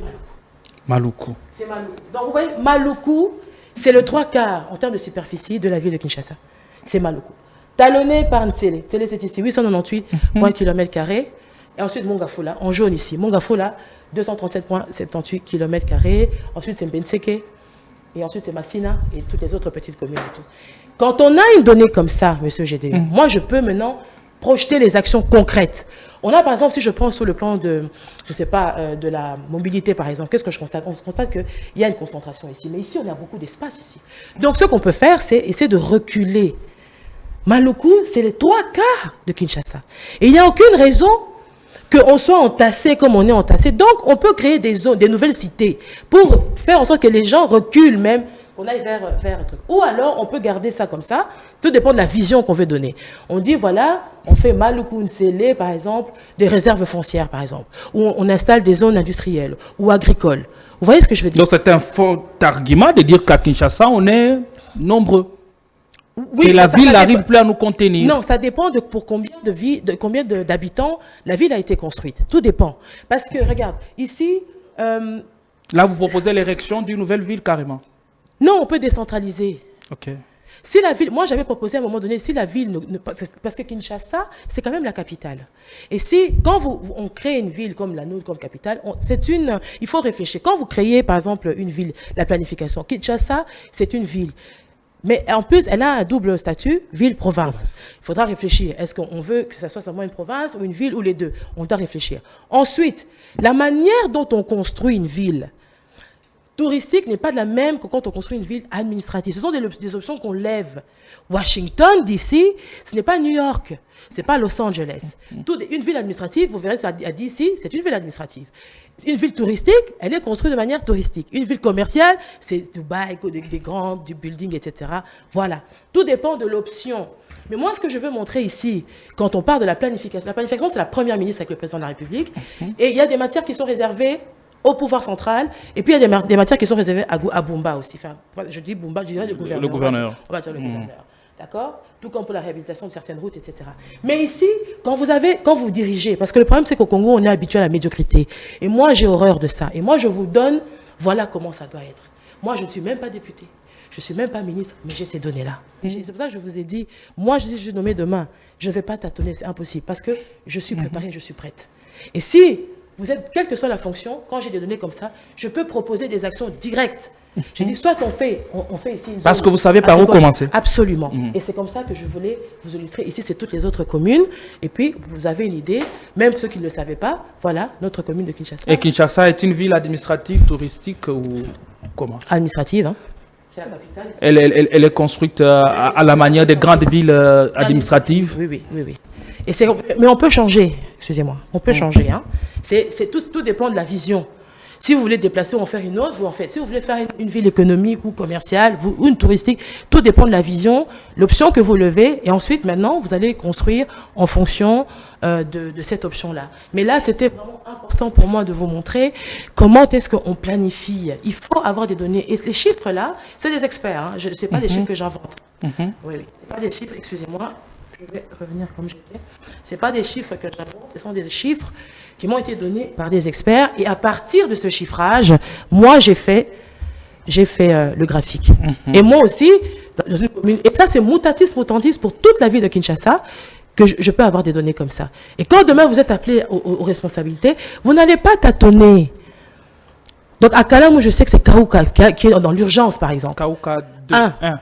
Maluku. C'est Maluku. Donc, vous voyez, Maluku, c'est le 3/4 en termes de superficie de la ville de Kinshasa. C'est Maluku. Talonné par Ntsele. Ntsele, c'est ici, 898 km². Et ensuite, Mongafola, en jaune ici. Mongafola, 237,78 km². Ensuite, c'est Mbenseke. Et ensuite, c'est Massina et toutes les autres petites communes. Et tout. Quand on a une donnée comme ça, monsieur GD, moi, je peux maintenant projeter les actions concrètes. On a, par exemple, si je prends sur le plan de, je sais pas, de la mobilité, par exemple, qu'est-ce que je constate? On se constate qu'il y a une concentration ici. Mais ici, on a beaucoup d'espace ici. Donc, ce qu'on peut faire, c'est essayer de reculer. Maluku, c'est les 3/4 de Kinshasa. Et il n'y a aucune raison qu'on soit entassé comme on est entassé. Donc, on peut créer des zones, des nouvelles cités pour faire en sorte que les gens reculent même, qu'on aille vers un truc. Ou alors, on peut garder ça comme ça. Tout dépend de la vision qu'on veut donner. On dit, voilà, on fait Maluku Nsele, par exemple, des réserves foncières, par exemple. Ou on installe des zones industrielles ou agricoles. Vous voyez ce que je veux dire? Donc, c'est un faux argument de dire qu'à Kinshasa, on est nombreux. Oui, et la ville n'arrive plus à nous contenir. Non, ça dépend de pour combien d'habitants la ville a été construite. Tout dépend. Parce que, regarde, ici... Là, vous proposez l'érection d'une nouvelle ville, carrément. Non, on peut décentraliser. OK. Si la ville... Moi, j'avais proposé à un moment donné, si la ville... parce que Kinshasa, c'est quand même la capitale. Et si, quand on crée une ville comme la nôtre, comme capitale, il faut réfléchir. Quand vous créez, par exemple, une ville, la planification, Kinshasa, c'est une ville. Mais en plus, elle a un double statut, ville-province. Il faudra réfléchir. Est-ce qu'on veut que ce soit seulement une province ou une ville ou les deux? On doit réfléchir. Ensuite, la manière dont on construit une ville touristique n'est pas de la même que quand on construit une ville administrative. Ce sont des options qu'on lève. Washington, D.C., ce n'est pas New York, ce n'est pas Los Angeles. Une ville administrative, vous verrez, à D.C., c'est une ville administrative. Une ville touristique, elle est construite de manière touristique. Une ville commerciale, c'est Dubaï, des grands du building, etc. Voilà. Tout dépend de l'option. Mais moi, ce que je veux montrer ici, quand on parle de la planification, c'est la première ministre avec le président de la République. Et il y a des matières qui sont réservées au pouvoir central, et puis il y a des matières qui sont réservées à Bumba aussi. Enfin, je dis Bumba, je dirais le gouverneur. Le gouverneur. On va dire le gouverneur. D'accord? Tout comme pour la réhabilitation de certaines routes, etc. Mais ici, quand vous dirigez, parce que le problème c'est qu'au Congo, on est habitué à la médiocrité. Et moi, j'ai horreur de ça. Et moi, je vous donne, voilà comment ça doit être. Moi, je ne suis même pas député. Je ne suis même pas ministre, mais j'ai ces données-là. C'est pour ça que je vous ai dit, moi, si je suis nommé demain, je ne vais pas tâtonner, c'est impossible. Parce que je suis préparée, je suis prête. Et si vous êtes, quelle que soit la fonction, quand j'ai des données comme ça, je peux proposer des actions directes. J'ai dit, soit on fait ici une zone. Parce que vous savez par où commencer. Absolument. Et c'est comme ça que je voulais vous illustrer. Ici, c'est toutes les autres communes. Et puis, vous avez une idée, même ceux qui ne le savaient pas, voilà, notre commune de Kinshasa. Et Kinshasa est une ville administrative, touristique ou comment? Administrative, hein. C'est la capitale. Elle est construite à la manière des grandes villes administratives. Oui. Mais on peut changer, excusez-moi, on peut changer. Hein. Tout dépend de la vision. Si vous voulez déplacer ou en faire une autre, vous en faites. Si vous voulez faire une ville économique ou commerciale ou une touristique, tout dépend de la vision, l'option que vous levez. Et ensuite, maintenant, vous allez construire en fonction de cette option-là. Mais là, c'était vraiment important pour moi de vous montrer comment est-ce qu'on planifie. Il faut avoir des données. Et ces chiffres-là, c'est des experts. Hein. Ce n'est pas des chiffres que j'invente. Oui, oui. Ce n'est pas des chiffres, excusez-moi. Je vais revenir comme j'étais. Ce n'est pas des chiffres que j'invente, ce sont des chiffres qui m'ont été donnés par des experts. Et à partir de ce chiffrage, moi, j'ai fait le graphique. Et moi aussi, dans une commune, et ça, c'est mutatis mutandis pour toute la ville de Kinshasa, que je peux avoir des données comme ça. Et quand demain, vous êtes appelé aux responsabilités, vous n'allez pas tâtonner. Donc, à Kalamou, je sais que c'est Kaouka qui est dans l'urgence, par exemple. Kaouka 2, 1.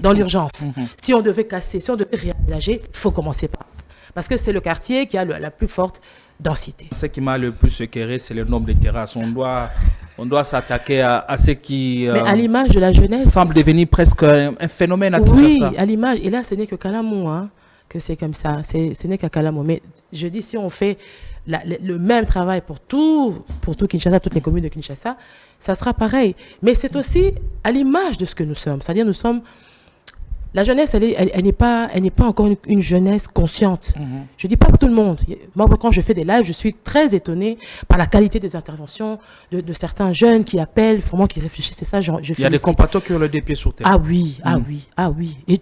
Dans l'urgence. Si on devait casser, si on devait réaménager, il faut commencer par. Parce que c'est le quartier qui a la plus forte densité. Ce qui m'a le plus éclairé, c'est le nombre de terrasses. On doit s'attaquer à ce qui mais à l'image de la jeunesse semble devenir presque un phénomène à Kinshasa. Oui, à l'image. Et là, ce n'est que Kalamou, hein, que c'est comme ça. Ce n'est qu'à Kalamou. Mais je dis, si on fait le même travail pour tout Kinshasa, toutes les communes de Kinshasa, ça sera pareil. Mais c'est aussi à l'image de ce que nous sommes. C'est-à-dire, nous sommes... La jeunesse, elle n'est pas encore une jeunesse consciente. Je ne dis pas pour tout le monde. Moi, quand je fais des lives, je suis très étonnée par la qualité des interventions de certains jeunes qui appellent, vraiment qui réfléchissent. C'est ça, il y a des compatriotes qui ont le deux pieds sur terre. Ah oui. Et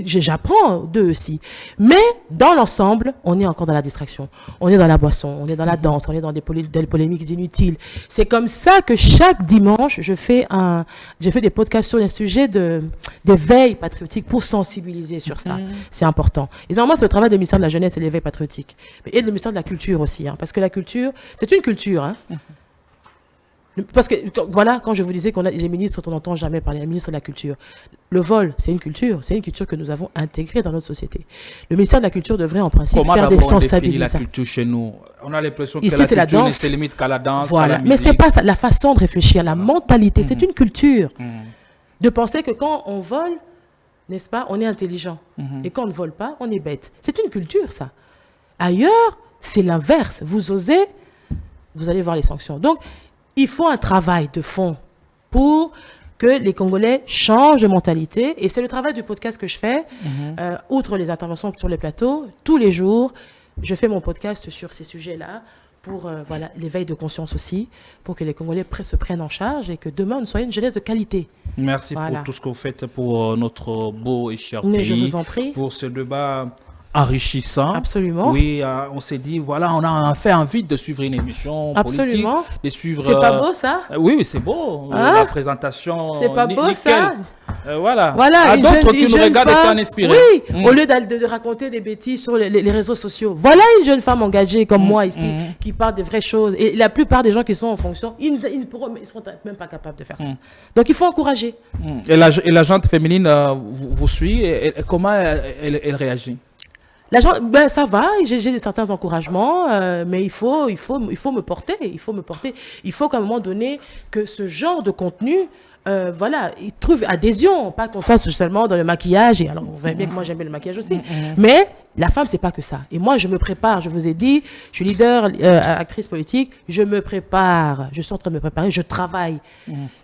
j'apprends d'eux aussi. Mais dans l'ensemble, on est encore dans la distraction. On est dans la boisson, on est dans la danse, on est dans des polémiques inutiles. C'est comme ça que chaque dimanche, je fais des podcasts sur les sujets d'éveil patriotique pour sensibiliser sur ça. C'est important. Et normalement, c'est le travail du ministère de la Jeunesse et l'éveil patriotique. Et le ministère de la Culture aussi. Hein, parce que la culture, c'est une culture. Hein. Parce que, voilà, quand je vous disais qu'on a les ministres dont on n'entend jamais parler, les ministres de la Culture. Le vol, c'est une culture que nous avons intégrée dans notre société. Le ministère de la Culture devrait, en principe, faire des sensibilisations. La culture chez nous? On a l'impression que ici, la culture ne se limite qu'à la danse, voilà. à la musique. Mais c'est pas ça, la façon de réfléchir, la mentalité, c'est une culture. De penser que quand on vole, n'est-ce pas, on est intelligent. Et quand on ne vole pas, on est bête. C'est une culture, ça. Ailleurs, c'est l'inverse. Vous osez, vous allez voir les sanctions. Donc, il faut un travail de fond pour que les Congolais changent de mentalité. Et c'est le travail du podcast que je fais. Outre les interventions sur les plateaux, tous les jours, je fais mon podcast sur ces sujets-là pour l'éveil de conscience aussi, pour que les Congolais se prennent en charge et que demain, nous soyons une jeunesse de qualité. Merci pour tout ce que vous faites pour notre beau et cher Mais pays. je vous en prie. Pour ce débat enrichissant. Absolument. Oui, on s'est dit, voilà, on a fait envie de suivre une émission politique. De suivre, c'est pas beau, ça? Oui, c'est beau. La présentation. C'est pas beau, nickel. Ça? Voilà. À d'autres qui nous regardent et s'en inspirer. Oui, au lieu de raconter des bêtises sur les réseaux sociaux. Voilà une jeune femme engagée comme moi ici, qui parle des vraies choses. Et la plupart des gens qui sont en fonction, ils ne seront même pas capables de faire ça. Donc il faut encourager. Et la gente féminine vous suit et comment elle réagit? Ça va, j'ai certains encouragements, mais il faut me porter. Il faut qu'à un moment donné, que ce genre de contenu, il trouve adhésion, pas qu'on fasse seulement dans le maquillage. Et alors, vous voyez bien que moi, j'aime bien le maquillage aussi. Mais la femme, c'est pas que ça. Et moi, je me prépare, je vous ai dit, je suis leader, actrice politique, je me prépare, je suis en train de me préparer, je travaille,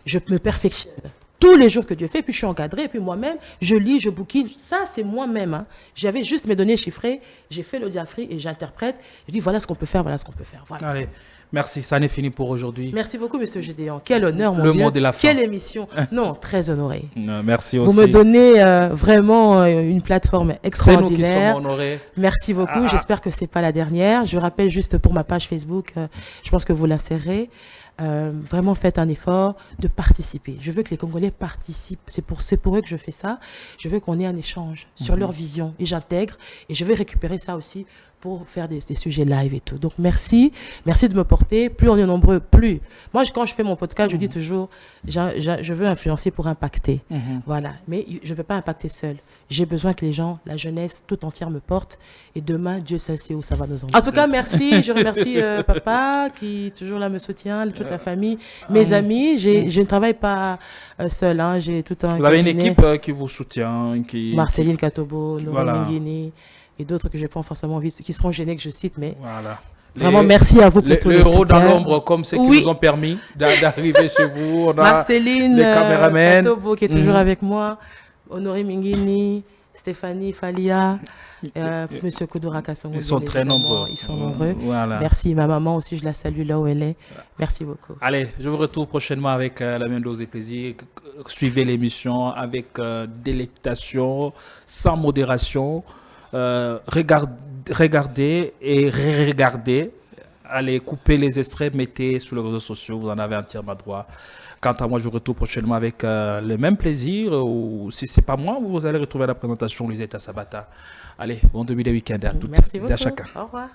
je me perfectionne. Tous les jours que Dieu fait, puis je suis encadrée, et puis moi-même, je lis, je bouquine. Ça, c'est moi-même. Hein. J'avais juste mes données chiffrées, j'ai fait le diaphragme et j'interprète. Je dis, voilà ce qu'on peut faire, voilà ce qu'on peut faire. Voilà. Allez, merci, ça n'est fini pour aujourd'hui. Merci beaucoup, monsieur Gédéon. Quel honneur, mon Dieu. Le mot de la fin. Quelle émission. Non, très honoré. Merci aussi. Vous me donnez vraiment une plateforme extraordinaire. C'est nous qui sommes honorés. Merci beaucoup. J'espère que ce n'est pas la dernière. Je rappelle juste pour ma page Facebook, je pense que vous l'insérez. Vraiment faites un effort de participer. Je veux que les Congolais participent. C'est pour eux que je fais ça. Je veux qu'on ait un échange sur leur vision et j'intègre et je vais récupérer ça aussi pour faire des sujets live et tout. Donc merci de me porter. Plus on est nombreux, plus. Moi, quand je fais mon podcast, je dis toujours, je veux influencer pour impacter. Voilà. Mais je ne peux pas impacter seul. J'ai besoin que les gens, la jeunesse tout entière me porte. Et demain, Dieu seul sait où ça va nous emmener. En tout cas, merci. Je remercie papa qui toujours là me soutient, toute la famille, mes amis. Je ne travaille pas seul. Hein. J'ai tout un. Vous avez une équipe qui vous soutient, Marceline Katobo, Nora Mingini et d'autres que je n'ai pas forcément envie, qui seront gênés que je cite, mais. Voilà. Vraiment, merci à vous pour tout le héros dans soutien. l'ombre, comme ceux qui nous ont permis d'arriver chez vous. On a Marceline les caméramans. Katobo qui est toujours avec moi. Honoré Mingini, Stéphanie Falia, Monsieur Kodora Kassongo. Ils sont très nombreux. Ils sont nombreux. Voilà. Merci. Ma maman aussi, je la salue là où elle est. Merci beaucoup. Allez, je vous retrouve prochainement avec la même dose de plaisir. Suivez l'émission avec délectation, sans modération. Regardez et regardez. Allez, coupez les extraits, mettez sur les réseaux sociaux. Vous en avez entièrement droit. Quant à moi, je retourne prochainement avec le même plaisir. Ou si ce n'est pas moi, vous allez retrouver la présentation Lisetta Sabata. Allez, bon début de week-end à toutes Merci et beaucoup. à chacun. Au revoir.